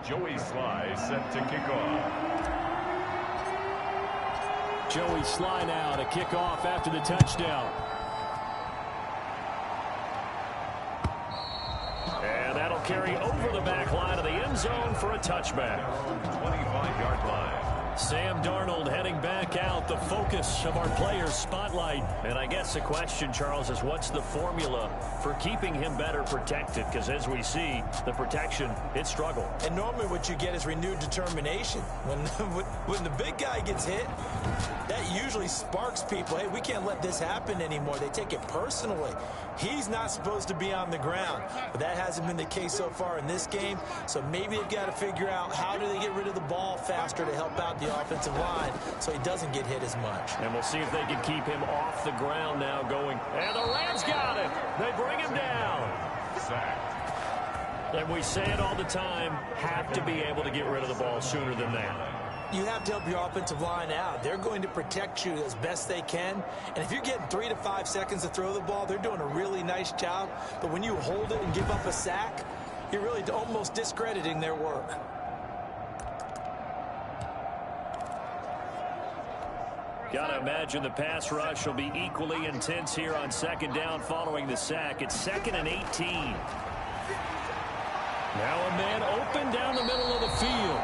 Joey Sly set to kick off. Joey Sly now to kick off after the touchdown. And that'll carry over the back line of the end zone for a touchback. 25-yard line. Sam Darnold heading back out, the focus of our players' spotlight. And I guess the question, Charles, is what's the formula for keeping him better protected? Because as we see, the protection, it struggled. And normally what you get is renewed determination. When the big guy gets hit, that usually sparks people. Hey, we can't let this happen anymore. They take it personally. He's not supposed to be on the ground. But that hasn't been the case so far in this game. So maybe they've got to figure out how do they get rid of the ball faster to help out the offensive line so he doesn't get hit as much. And we'll see if they can keep him off the ground now going. And the Rams got it. They bring him down. sacked. And we say it all the time, have to be able to get rid of the ball sooner than that. You have to help your offensive line out. They're going to protect you as best they can. And if you're getting 3 to 5 seconds to throw the ball, they're doing a really nice job. But when you hold it and give up a sack, you're really almost discrediting their work. Gotta imagine the pass rush will be equally intense here on second down following the sack. It's 2nd and 18. Now a man open down the middle of the field.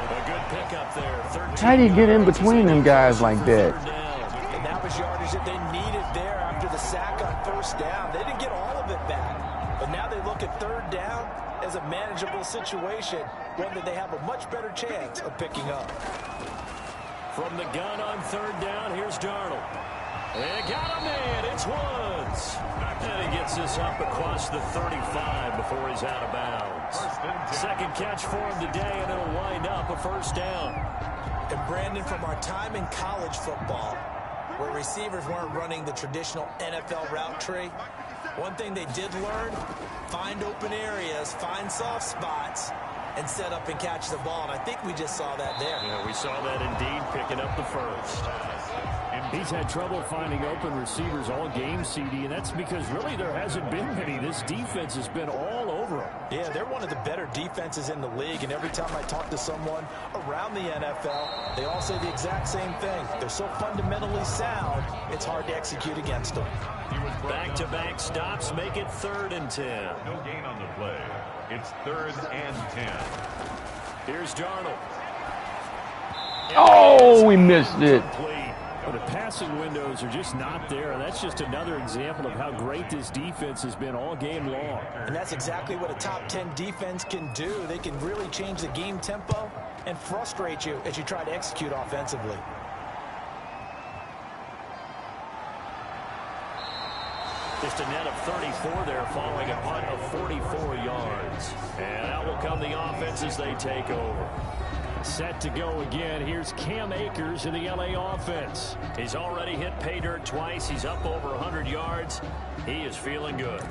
A good pickup there. How do you get in between them guys like that? And that was yardage that they needed there after the sack on first down. They didn't get all of it back. But now they look at third down as a manageable situation, one that they have a much better chance of picking up. From the gun on third down, here's Darnold. And got him in. It's Woods. And he gets this up across the 35 before he's out of bounds. Second catch for him today, and it'll wind up a first down. And Brandon, from our time in college football, where receivers weren't running the traditional NFL route tree, one thing they did learn, find open areas, find soft spots, and set up and catch the ball. And I think we just saw that there. Yeah, we saw that indeed, picking up the first. He's had trouble finding open receivers all game, CD, and that's because really there hasn't been many. This defense has been all over him. Yeah, they're one of the better defenses in the league, and every time I talk to someone around the NFL, they all say the exact same thing. They're so fundamentally sound, it's hard to execute against them. Back-to-back stops make it 3rd and 10. No gain on the play. It's 3rd and 10. Here's Darnold. Oh, we missed it. But the passing windows are just not there, and that's just another example of how great this defense has been all game long. And that's exactly what a top 10 defense can do. They can really change the game tempo and frustrate you as you try to execute offensively. Just a net of 34 there following a punt of 44 yards. And out will come the offense as they take over. Set to go again. Here's Cam Akers in the LA offense. He's already hit pay dirt twice. He's up over 100 yards. He is feeling good.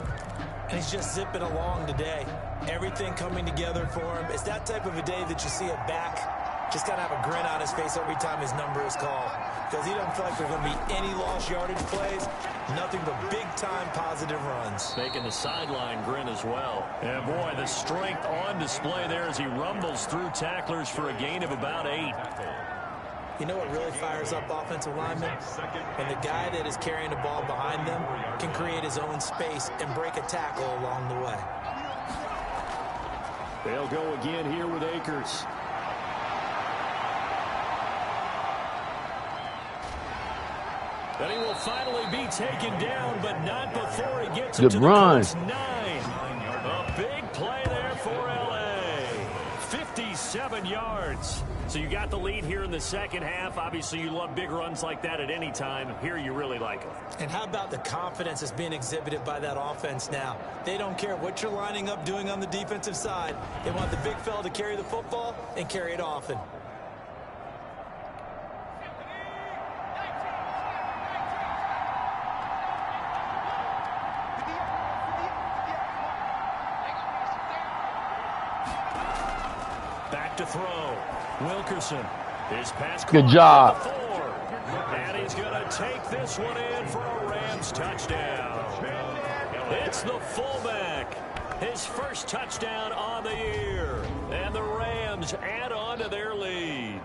And he's just zipping along today. Everything coming together for him. It's that type of a day that you see a back just got to have a grin on his face every time his number is called. Because he doesn't feel like there's going to be any lost yardage plays. Nothing but big-time positive runs. Making the sideline grin as well. And boy, the strength on display there as he rumbles through tacklers for a gain of about 8. You know what really fires up offensive linemen? When the guy that is carrying the ball behind them can create his own space and break a tackle along the way. They'll go again here with Akers. But he will finally be taken down, but not before he gets Good to run. the 9. A big play there for LA. 57 yards. So you got the lead here in the second half. Obviously, you love big runs like that at any time. Here, you really like them. And how about the confidence that's being exhibited by that offense now? They don't care what you're lining up doing on the defensive side. They want the big fella to carry the football and carry it often. Back to throw. Wilkerson. His pass. Good job. And he's going to take this one in for a Rams touchdown. It's the fullback. His first touchdown on the year. And the Rams add on to their lead.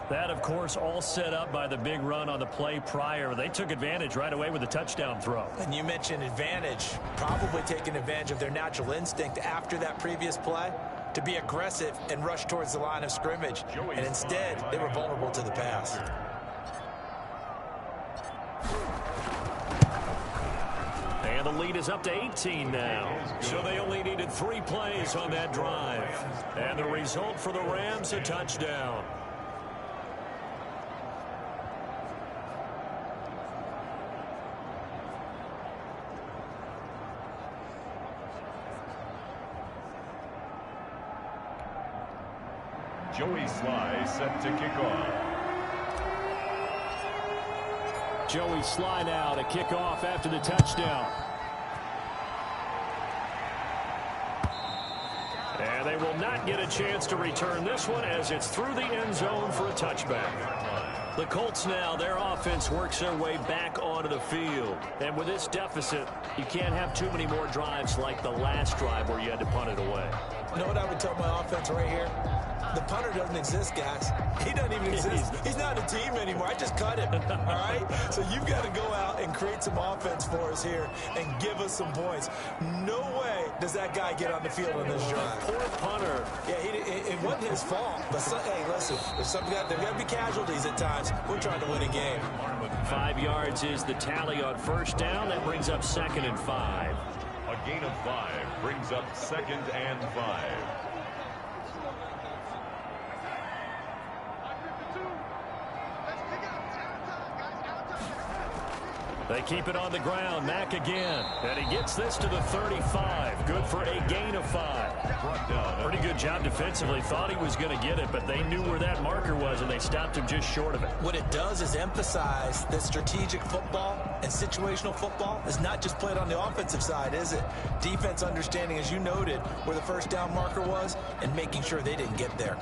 That, of course, all set up by the big run on the play prior. They took advantage right away with the touchdown throw. And you mentioned advantage. Probably taking advantage of their natural instinct after that previous play to be aggressive and rush towards the line of scrimmage. And instead, they were vulnerable to the pass. And the lead is up to 18 now. So they only needed 3 plays on that drive. And the result for the Rams, a touchdown. Joey Sly set to kick off. Joey Sly now to kick off after the touchdown. they will not get a chance to return this one as it's through the end zone for a touchback. The Colts now, their offense works their way back onto the field. And with this deficit, you can't have too many more drives like the last drive where you had to punt it away. You know what I would tell my offense right here? The punter doesn't exist, guys. He doesn't even exist. He's not a team anymore. I just cut him, all right? So you've got to go out and create some offense for us here and give us some points. No way does that guy get on the field on this drive. Poor punter. Yeah, it wasn't his fault. But, hey, listen, there got to be casualties at times. We're trying to win a game. 5 yards is the tally on first down. That brings up 2nd and 5. A gain of 5 brings up 2nd and 5. They keep it on the ground. Mack again. And he gets this to the 35. Good for a gain of 5. Pretty good job defensively. Thought he was going to get it, but they knew where that marker was, and they stopped him just short of it. What it does is emphasize that strategic football and situational football is not just played on the offensive side, is it? Defense understanding, as you noted, where the first down marker was and making sure they didn't get there.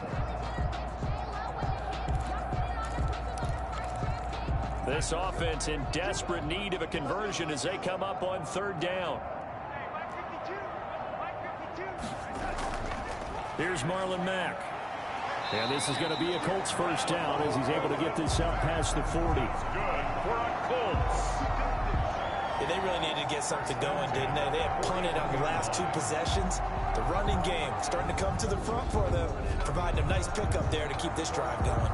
This offense in desperate need of a conversion as they come up on 3rd down. Here's Marlon Mack. And this is going to be a Colts first down as he's able to get this out past the 40. Good for a Colts. Yeah, they really needed to get something going, didn't they? They had punted on the last 2 possessions. The running game starting to come to the front for them, providing a nice pickup there to keep this drive going.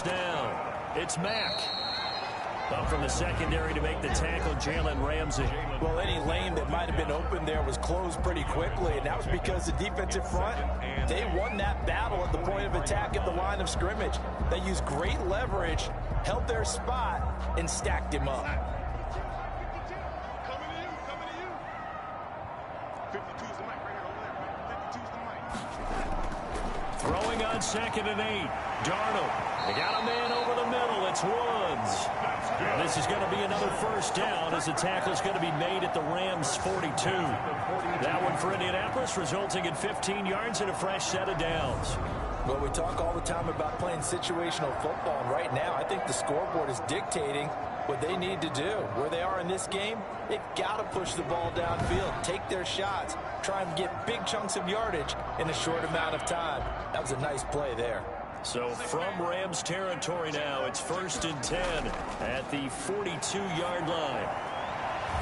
Down. It's Mack. Up from the secondary to make the tackle, Jalen Ramsey. Well, any lane that might have been open there was closed pretty quickly, and that was because the defensive front, they won that battle at the point of attack at the line of scrimmage. They used great leverage, held their spot, and stacked him up. Throwing on 2nd and 8. Darnold. They got a man over the middle. It's Woods. And this is going to be another first down as the tackle is going to be made at the Rams' 42. That one for Indianapolis, resulting in 15 yards and a fresh set of downs. Well, we talk all the time about playing situational football, and right now I think the scoreboard is dictating what they need to do. Where they are in this game, they've got to push the ball downfield, take their shots, try and get big chunks of yardage in a short amount of time. That was a nice play there. So from Rams territory now, it's 1st and 10 at the 42-yard line.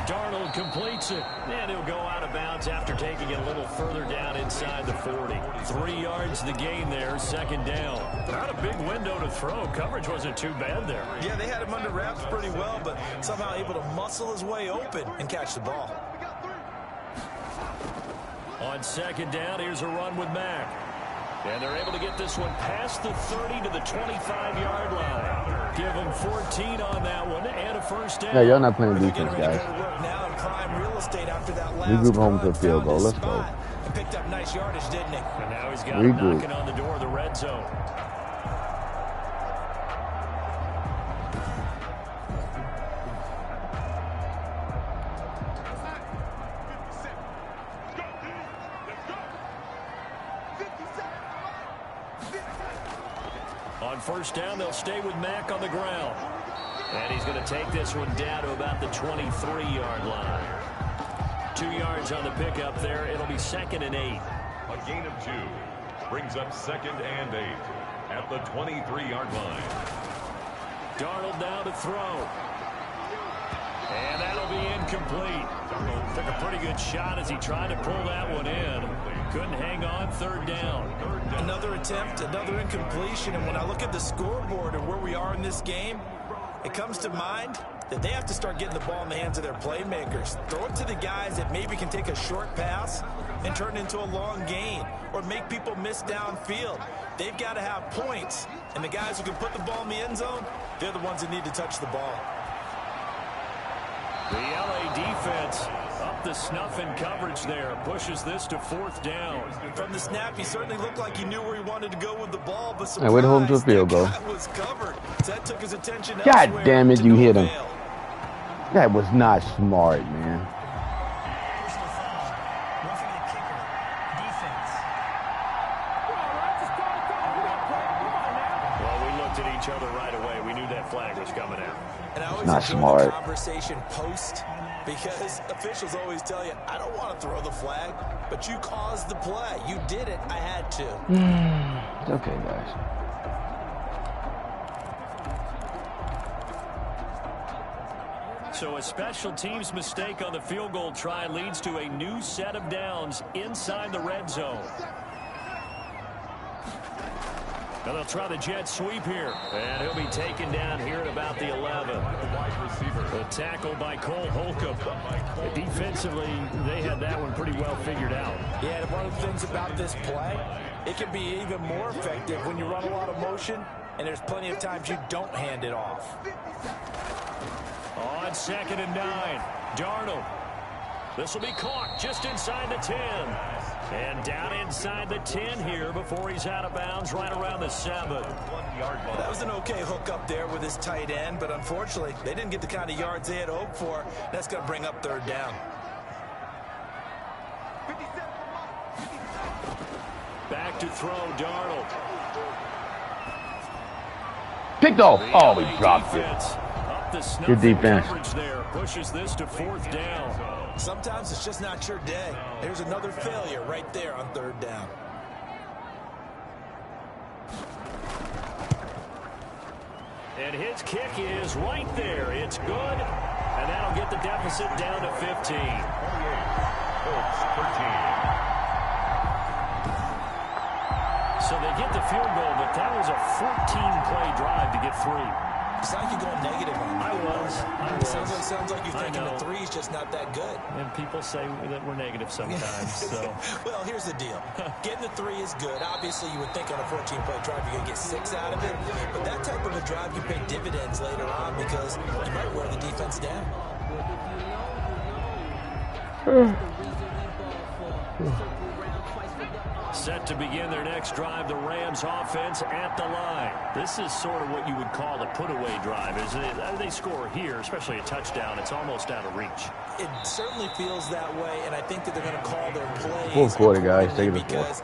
Darnold completes it, and he'll go out of bounds after taking it a little further down inside the 40. 3 yards the gain there, 2nd down. Not a big window to throw. Coverage wasn't too bad there. Yeah, they had him under wraps pretty well, but somehow able to muscle his way open and catch the ball. On 2nd down, here's a run with Mack. And they're able to get this one past the 30 to the 25-yard line. Give them 14 on that one and a first down. Yeah, you're not playing defense, guys. Regroup home to a field goal. Let's go. Picked up nice yardage, didn't he? And now he's got knocking on the door of the red zone. On first down, they'll stay with Mack on the ground. And he's going to take this one down to about the 23-yard line. 2 yards on the pickup there. It'll be 2nd and 8. A gain of 2 brings up 2nd and 8 at the 23-yard line. Darnold now to throw. And that'll be incomplete. Took a pretty good shot as he tried to pull that one in. Couldn't hang on, 3rd down. Another attempt, another incompletion. And when I look at the scoreboard and where we are in this game, it comes to mind that they have to start getting the ball in the hands of their playmakers. Throw it to the guys that maybe can take a short pass and turn it into a long gain or make people miss downfield. They've got to have points, and the guys who can put the ball in the end zone, they're the ones that need to touch the ball. The LA defense up the snuff in coverage there, pushes this to 4th down. From the snap, he certainly looked like he knew where he wanted to go with the ball, but I went home to a field goal. that was covered. So that took his attention God elsewhere damn it, to you no hit him. avail. That was not smart, man. Personal foul. Roughing the kicker. Defense. Well, we looked at each other right away. We knew that flag was coming out. And I always Not enjoy smart. the conversation post, because officials always tell you, I don't want to throw the flag, but you caused the play. You did it. I had to. It's okay, guys. So a special teams mistake on the field goal try leads to a new set of downs inside the red zone. And they'll try the jet sweep here. And he'll be taken down here at about the 11. The tackle by Cole Holcomb. Defensively, they had that one pretty well figured out. Yeah, and one of the things about this play, it can be even more effective when you run a lot of motion, and there's plenty of times you don't hand it off. On 2nd and 9, Darnold. This will be caught just inside the 10. And down inside the 10 here before he's out of bounds right around the 7. That was an okay hook up there with his tight end, but unfortunately, they didn't get the kind of yards they had hoped for. That's going to bring up 3rd down. Back to throw, Darnold. Picked off. Oh, we dropped it. Up the snuff Good defense. coverage there pushes this to 4th down. Sometimes it's just not your day. There's another failure right there on 3rd down. And his kick is right there. It's good. And that'll get the deficit down to 15. So they get the field goal, but that was a 14-play drive to get 3. It's like you're going negative on that. I was. Sounds like you're thinking the 3's just not that good. And people say that we're negative sometimes. So. Well, here's the deal. Getting the 3 is good. Obviously, you would think on a 14-play drive you're going to get 6 out of it. But that type of a drive can pay dividends later on because you might wear the defense down. Set to begin their next drive, the Rams offense at the line. This is sort of what you would call a put-away drive. They score here, especially a touchdown, it's almost out of reach. It certainly feels that way, and I think that they're going to call their plays. 4th quarter, guys. Take it to 4th.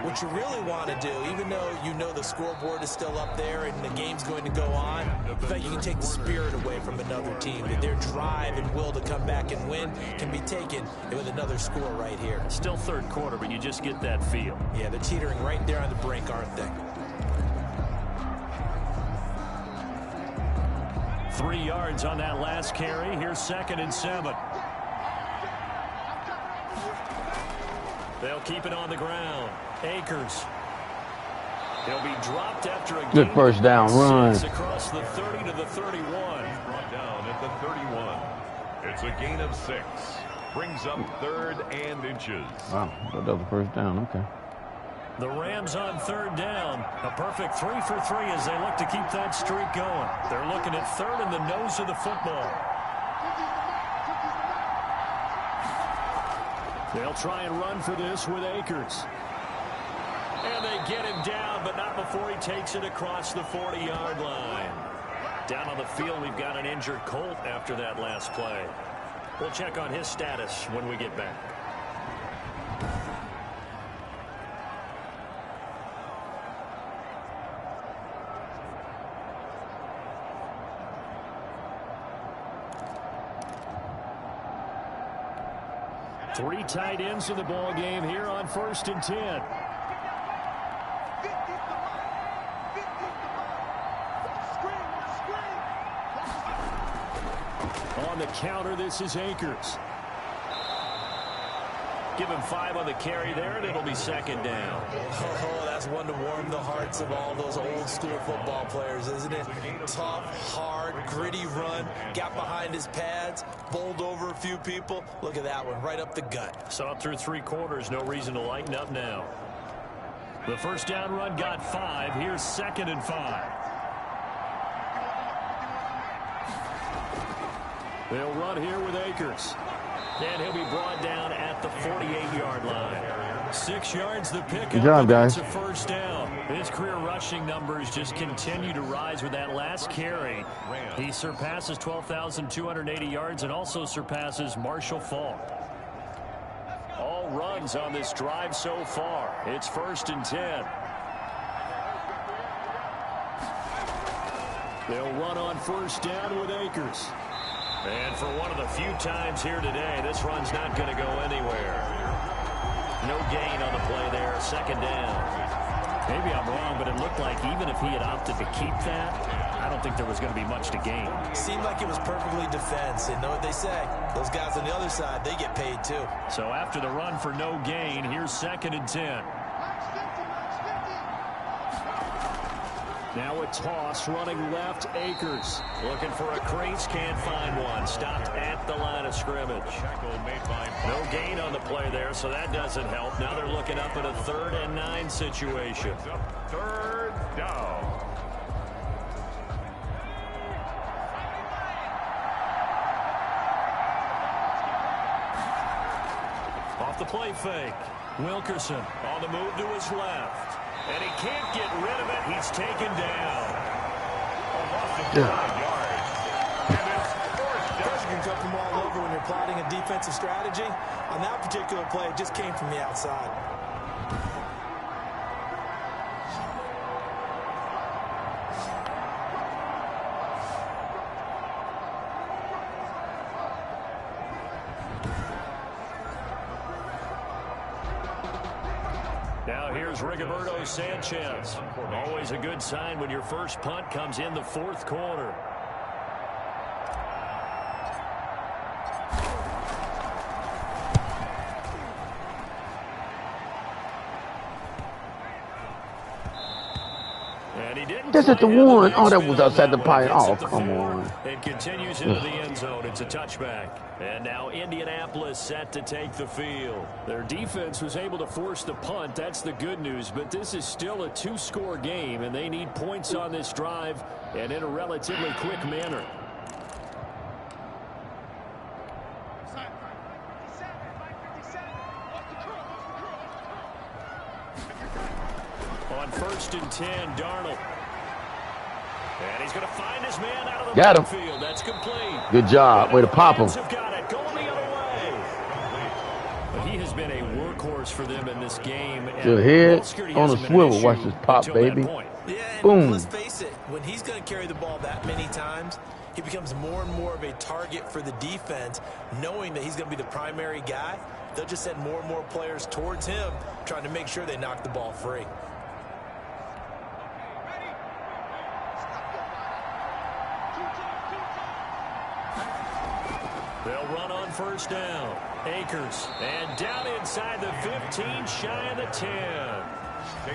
What you really want to do, even though you know the scoreboard is still up there and the game's going to go on, but you can take the spirit away from another team. That their drive and will to come back and win can be taken with another score right here. Still 3rd quarter, but you just get that feel. Yeah, they're teetering right there on the brink, aren't they? 3 yards on that last carry. Here's 2nd and 7. They'll keep it on the ground. Akers. He'll be dropped after a Good first down run. Across the 30 to the 31. Brought down at the 31. It's a gain of 6. Brings up 3rd and inches. Wow, that was the first down. Okay. The Rams on 3rd down. A perfect 3 for 3 as they look to keep that streak going. They're looking at 3rd in the nose of the football. They'll try and run for this with Akers. And they get him down, but not before he takes it across the 40-yard line. Down on the field, we've got an injured Colt after that last play. We'll check on his status when we get back. Three tight ends in the ball game here on 1st and 10. On the counter, this is Akers. Give him 5 on the carry there, and it'll be second down. Oh, that's one to warm the hearts of all those old-school football players, isn't it? Tough, hard, gritty run, got behind his pads, bowled over a few people. Look at that one, right up the gut. Saw it through 3 quarters, no reason to lighten up now. The first down run got 5. Here's 2nd and 5. They'll run here with Akers. And he'll be brought down at the 48-yard line. 6 yards the pick. Good job, guys. It's a first down. His career rushing numbers just continue to rise with that last carry. He surpasses 12,280 yards and also surpasses Marshall Faulk. All runs on this drive so far. It's 1st and 10. They'll run on first down with Akers. And for one of the few times here today, this run's not going to go anywhere. No gain on the play there, 2nd down. Maybe I'm wrong, but it looked like even if he had opted to keep that, I don't think there was going to be much to gain. Seemed like it was perfectly defense. And know what they say? Those guys on the other side, they get paid too. So after the run for no gain, here's 2nd and 10. Now a toss running left, Akers. Looking for a crease, can't find one. Stopped at the line of scrimmage. No gain on the play there, so that doesn't help. Now they're looking up at a 3rd and 9 situation. 3rd down. Off the play fake. Wilkerson on the move to his left. And he can't get rid of it. He's taken down. Pressure can come from all over when you're plotting a defensive strategy. On that particular play, it just came from the outside. Now here's Rigoberto Sanchez. Always a good sign when your first punt comes in the 4th quarter. And he didn't. That's at the 1. Oh, that was outside the pie. Oh, come on. It continues into the end zone. It's a touchback. And now Indianapolis set to take the field. Their defense was able to force the punt. That's the good news. But this is still a 2-score game, and they need points on this drive and in a relatively quick manner. On 1st and 10, Darnold. And he's going to find his man out of the backfield. That's complete. Good job. Way to pop him. Got it. Going the other way. But he has been a workhorse for them in this game. Good head on the swivel. Watch this pop, baby. Yeah, Boom. Let's face it. When he's going to carry the ball that many times, he becomes more and more of a target for the defense, knowing that he's going to be the primary guy. They'll just send more and more players towards him, trying to make sure they knock the ball free. They'll run on first down. Akers. And down inside the 15, shy of the 10.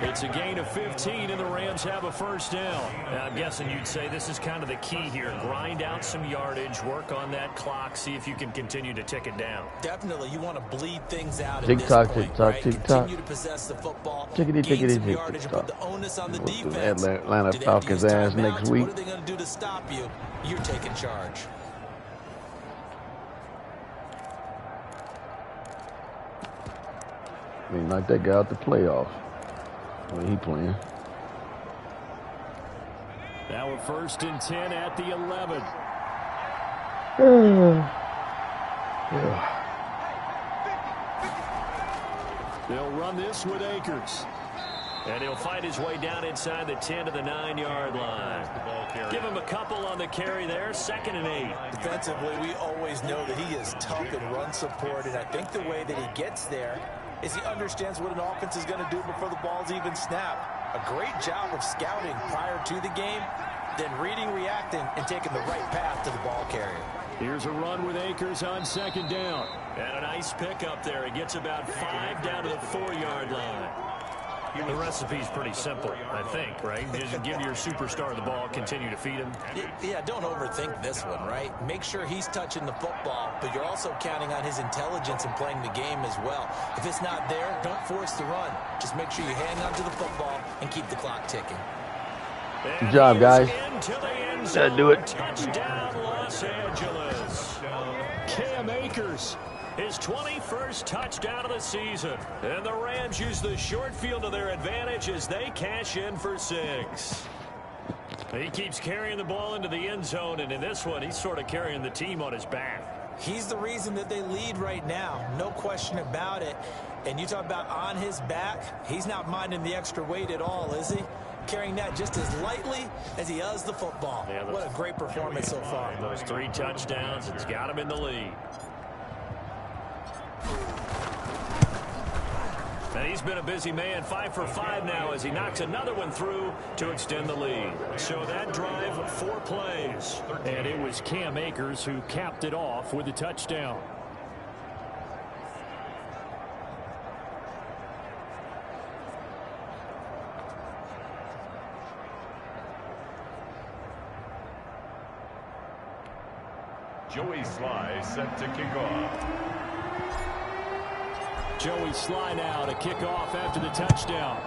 It's a gain of 15, and the Rams have a first down. Now, I'm guessing you'd say this is kind of the key here. Grind out some yardage, work on that clock, see if you can continue to tick it down. Definitely, you want to bleed things out at Tick this tock, point, tick tock, right? tick tock. Continue to possess the football, Tickety, gain tickety, some tick, yardage, tick, and put tock. the onus on the We'll do defense. Atlanta Do they have to Falcons use ass timeouts? next week. What are they going to do to stop you? You're taking charge. I mean, knock that guy out the playoffs. When he playing. Now a 1st and 10 at the 11. They'll run this with Akers. And he'll fight his way down inside the 10 to the 9-yard line. Give him a couple on the carry there. 2nd and 8. Defensively, we always know that he is tough in run support, and I think the way that he gets there is he understands what an offense is going to do before the ball's even snapped. A great job of scouting prior to the game, then reading, reacting, and taking the right path to the ball carrier. Here's a run with Akers on 2nd down. And a nice pickup there. He gets about 5 down to the 4-yard line. The recipe's pretty simple, I think, right? Just give your superstar the ball, continue to feed him. Yeah, don't overthink this one, right? Make sure he's touching the football, but you're also counting on his intelligence in playing the game as well. If it's not there, don't force the run. Just make sure you hang on to the football and keep the clock ticking. Good job, guys. Gotta do it. Touchdown, Los Angeles. Cam Akers, his 21st touchdown of the season. And the Rams use the short field to their advantage as they cash in for 6. He keeps carrying the ball into the end zone, and in this one, he's sort of carrying the team on his back. He's the reason that they lead right now, no question about it. And you talk about on his back, he's not minding the extra weight at all, is he? Carrying that just as lightly as he does the football. Yeah, what a great performance so far. Those 3 touchdowns, it's got him in the lead. And he's been a busy man, 5 for 5 now as he knocks another one through to extend the lead. So that drive, 4 plays. And it was Cam Akers who capped it off with a touchdown. Joey Sly set to kick off. Joey Sly now to kick off after the touchdown.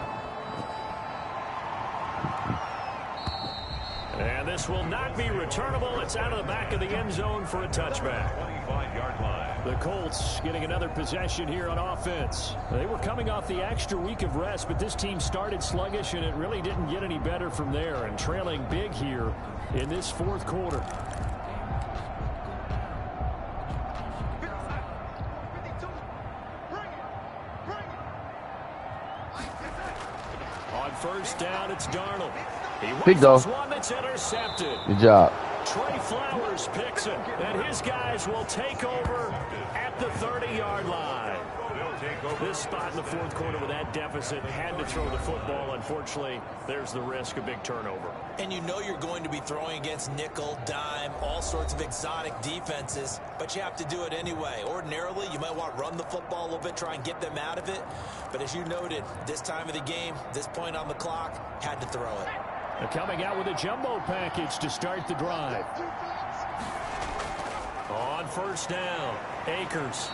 And this will not be returnable. It's out of the back of the end zone for a touchback. 25-yard line. The Colts getting another possession here on offense. They were coming off the extra week of rest, but this team started sluggish, and it really didn't get any better from there, and trailing big here in this 4th quarter. First down, it's Darnold. Big though. One that's intercepted. Good job. Trey Flowers picks it, and his guys will take over at the 30-yard line. This spot in the 4th quarter with that deficit, had to throw the football. Unfortunately, there's the risk of big turnover. And you know you're going to be throwing against nickel, dime, all sorts of exotic defenses, but you have to do it anyway. Ordinarily, you might want to run the football a little bit, try and get them out of it. But as you noted, this time of the game, this point on the clock, had to throw it. They're coming out with a jumbo package to start the drive. On first down, Akers.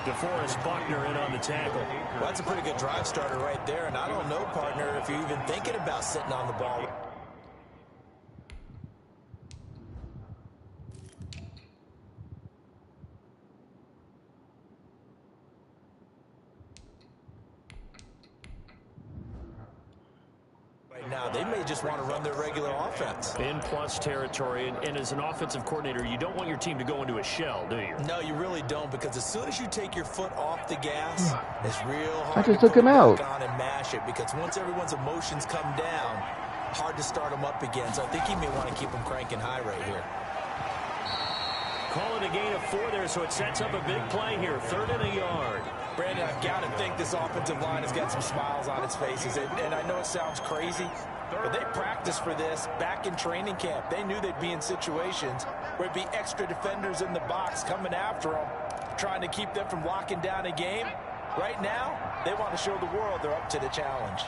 DeForest Buckner in on the tackle. Well, that's a pretty good drive starter right there, and I don't know, partner, if you're even thinking about sitting on the ball. Now, they may just want to run their regular offense. In plus territory, and as an offensive coordinator, you don't want your team to go into a shell, do you? No, you really don't, because as soon as you take your foot off the gas, it's real hard I just to took him out. on and mash it, because once everyone's emotions come down, hard to start them up again. So I think he may want to keep them cranking high right here. Call it a gain of 4 there, so it sets up a big play here. 3rd and a yard. Brandon, I've got to think this offensive line has got some smiles on its faces. And I know it sounds crazy, but they practiced for this back in training camp. They knew they'd be in situations where it'd be extra defenders in the box coming after them, trying to keep them from locking down a game. Right now, they want to show the world they're up to the challenge.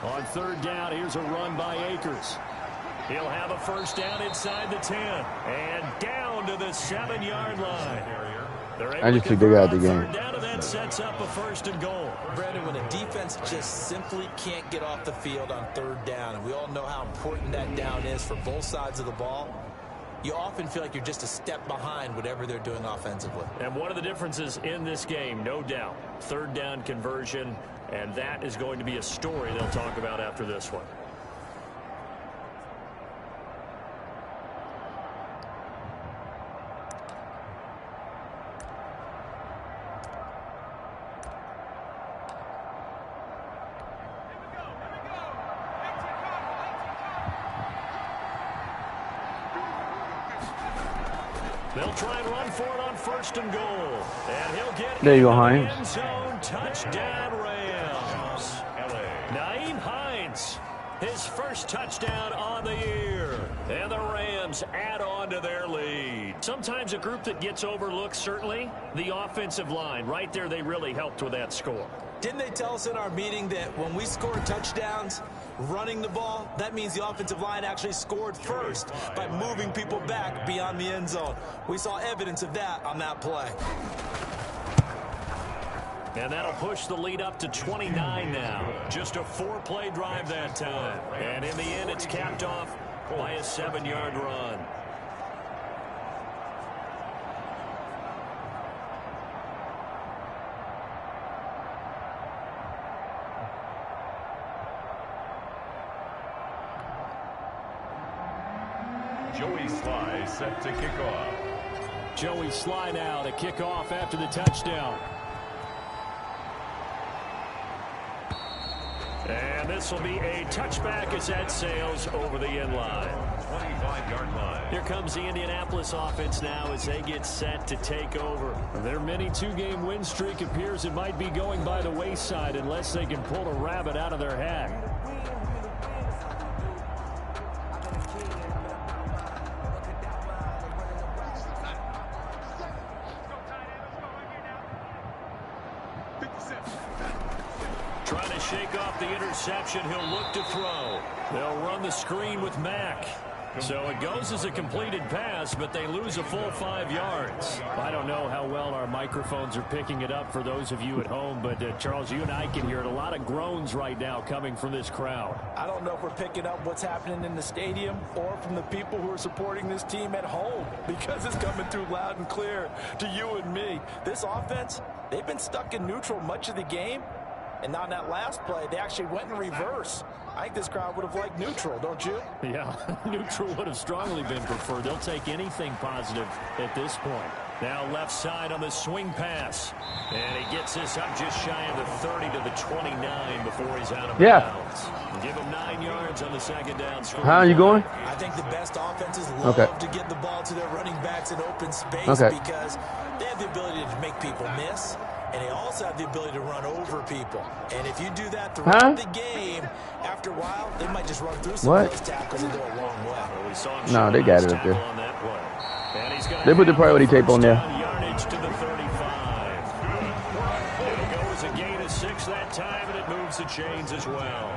On 3rd down, here's a run by Akers. He'll have a first down inside the 10. And down to the 7-yard line. I just think they got the game. Down, and that sets up a 1st and goal. Brandon, when a defense just simply can't get off the field on 3rd down, and we all know how important that down is for both sides of the ball, you often feel like you're just a step behind whatever they're doing offensively. And one of the differences in this game, no doubt, 3rd down conversion, and that is going to be a story they'll talk about after this one. They'll try and run for it on 1st and goal. And he'll get there you go, Hines. End zone touchdown Rams. Naeem His first touchdown on the year. And the Rams add on to their lead. Sometimes a group that gets overlooked, certainly, the offensive line. Right there, they really helped with that score. Didn't they tell us in our meeting that when we score touchdowns running the ball, that means the offensive line actually scored first by moving people back beyond the end zone? We saw evidence of that on that play. And that'll push the lead up to 29 now. Just a 4-play drive that time. And in the end, it's capped off by a 7-yard run. Joey Sly set to kick off. Joey Sly now to kick off after the touchdown. And this will be a touchback as that sails over the end line. 25-yard line. Here comes the Indianapolis offense now as they get set to take over. Their mini 2-game win streak appears it might be going by the wayside unless they can pull a rabbit out of their hat. Trying to shake off the interception. He'll look to throw. They'll run the screen with Mack. So it goes as a completed pass, but they lose a full 5 yards. I don't know how well our microphones are picking it up for those of you at home, but Charles, you and I can hear it. A lot of groans right now coming from this crowd. I don't know if we're picking up what's happening in the stadium or from the people who are supporting this team at home, because it's coming through loud and clear to you and me. This offense, they've been stuck in neutral much of the game. And on that last play, they actually went in reverse. I think this crowd would have liked neutral, don't you? Yeah, neutral would have strongly been preferred. They'll take anything positive at this point. Now left side on the swing pass. And he gets this up just shy of the 30 to the 29 before he's out of bounds. Give him 9 yards on the second down. How are you going? I think the best offenses love to get the ball to their running backs in open space because they have the ability to make people miss. And they also have the ability to run over people. And if you do that throughout the game, after a while, they might just run through some of those tackles and go a long way. No, they got it up there. They put the priority tape on there. Yardage to the 35. It goes a gain of 6 that time, and it moves the chains as well.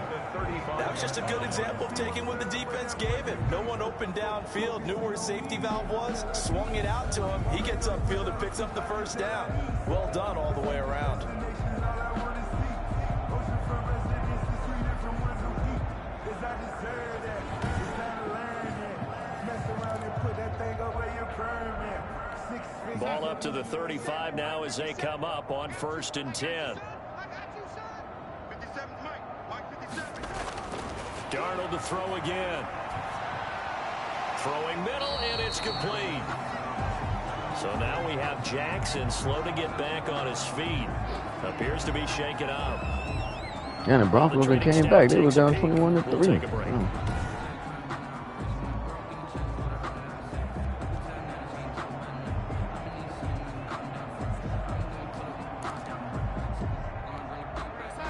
That was just a good example of taking what the defense gave him. No one opened downfield, knew where his safety valve was, swung it out to him. He gets upfield and picks up the first down. Well done all the way around. Ball up to the 35 now as they come up on 1st and 10. Darnold to throw again. Throwing middle, and it's complete. So now we have Jackson slow to get back on his feet. Appears to be shaken up. Yeah, the Broncos came back. They were down 21-3. We'll take a break.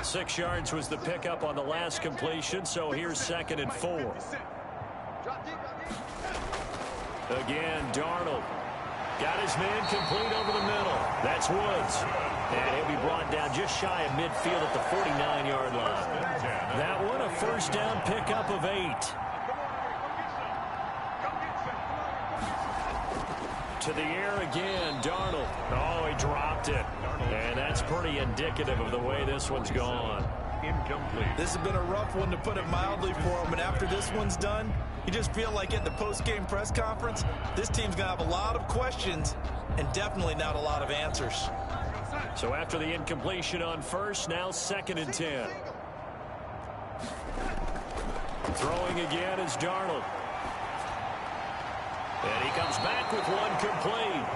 6 yards was the pickup on the last completion, so here's 2nd and 4. Again, Darnold got his man complete over the middle. That's Woods. And he'll be brought down just shy of midfield at the 49-yard line. That one a first down pickup of 8. To the air again, Darnold. Oh, he dropped it. And that's pretty indicative of the way this one's gone. Incomplete. This has been a rough one, to put it mildly, for him. And after this one's done, you just feel like at the post-game press conference, this team's going to have a lot of questions and definitely not a lot of answers. So after the incompletion on first, now 2nd and 10. Throwing again is Darnold. And he comes back with one complete.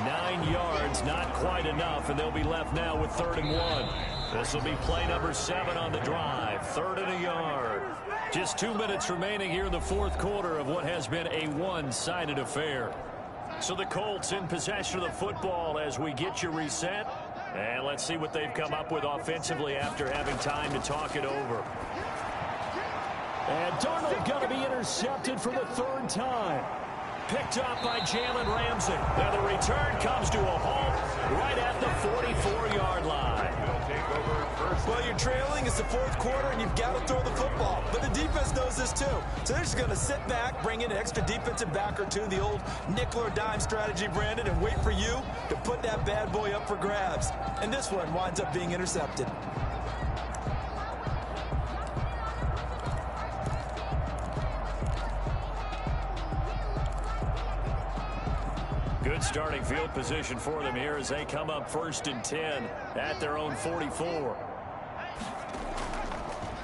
9 yards, not quite enough, and they'll be left now with 3rd and 1. This will be play number 7 on the drive. 3rd and a yard. Just 2 minutes remaining here in the 4th quarter of what has been a one-sided affair. So the Colts in possession of the football as we get you reset. And let's see what they've come up with offensively after having time to talk it over. And Darnold going to be intercepted for the third time. Picked up by Jalen Ramsey. And the return comes to a halt right at the 44-yard line. Well, you're trailing. It's the fourth quarter, and you've got to throw the football. But the defense knows this, too. So they're just going to sit back, bring in an extra defensive back or two, the old nickel or dime strategy, Brandon, and wait for you to put that bad boy up for grabs. And this one winds up being intercepted. Good starting field position for them here as they come up 1st and 10 at their own 44.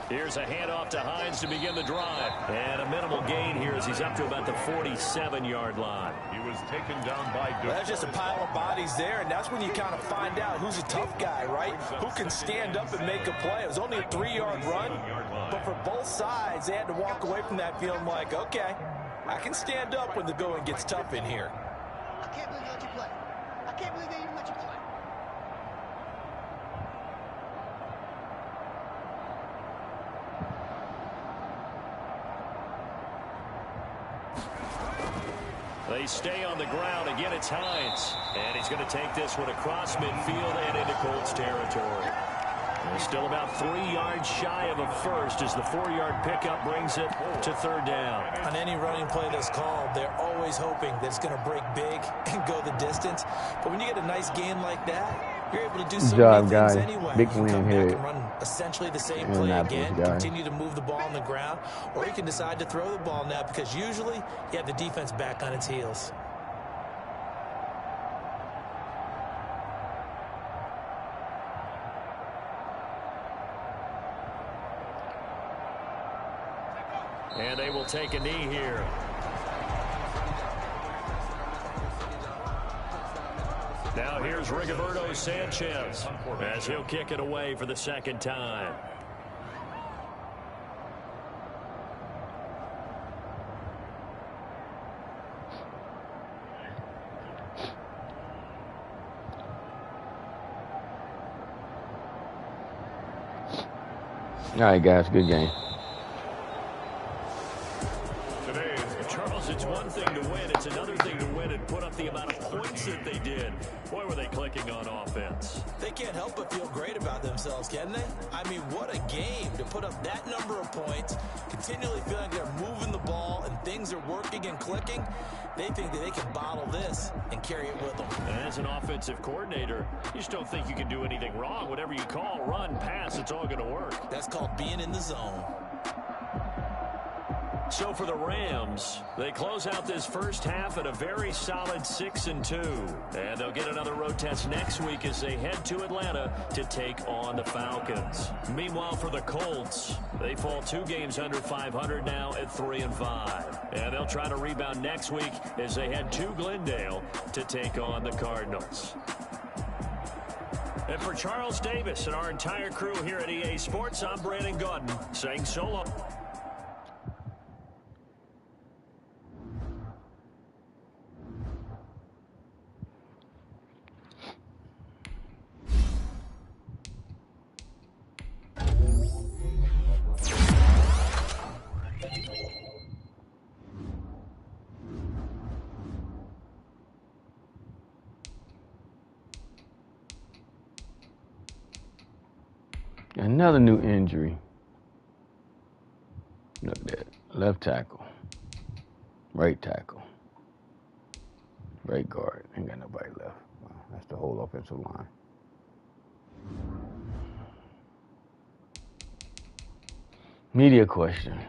Here's a handoff to Hines to begin the drive. And a minimal gain here as he's up to about the 47-yard line. He was taken down by Well, that's just a pile of bodies there, and that's when you kind of find out who's a tough guy, right? Who can stand up and make a play. It was only a 3-yard run, but for both sides, they had to walk away from that feeling like, okay, I can stand up when the going gets tough in here. I can't believe they let you play. I can't believe they even let you play. They stay on the ground. Again, it's Hines. And he's going to take this one across midfield and into Colts territory. They're still about 3 yards shy of a first as the 4-yard pickup brings it to 3rd down. On any running play that's called, they're always hoping that it's going to break big and go the distance. But when you get a nice gain like that, you're able to do so many things anyway. Big You can win come here. back and run essentially the same play again, continue to move the ball on the ground, or you can decide to throw the ball now because usually you have the defense back on its heels. And they will take a knee here. Now here's Rigoberto Sanchez as he'll kick it away for the 2nd time. All right, guys, good game. Charles, it's one thing to win. It's another thing to win and put up the amount of points that they did. Boy, were they clicking on offense. They can't help but feel great about themselves, can they? I mean, what a game to put up that number of points, continually feeling they're moving the ball and things are working and clicking. They think that they can bottle this and carry it with them. And as an offensive coordinator, you just don't think you can do anything wrong. Whatever you call, run, pass, it's all going to work. That's called being in the zone. So for the Rams, they close out this first half at a very solid 6-2. And they'll get another road test next week as they head to Atlanta to take on the Falcons. Meanwhile, for the Colts, they fall 2 games under 500 now at 3-5. And they'll try to rebound next week as they head to Glendale to take on the Cardinals. And for Charles Davis and our entire crew here at EA Sports, I'm Brandon Gaudin saying so long. Another new injury. Look at that. Left tackle. Right tackle. Right guard. Ain't got nobody left. Well, that's the whole offensive line. Media question.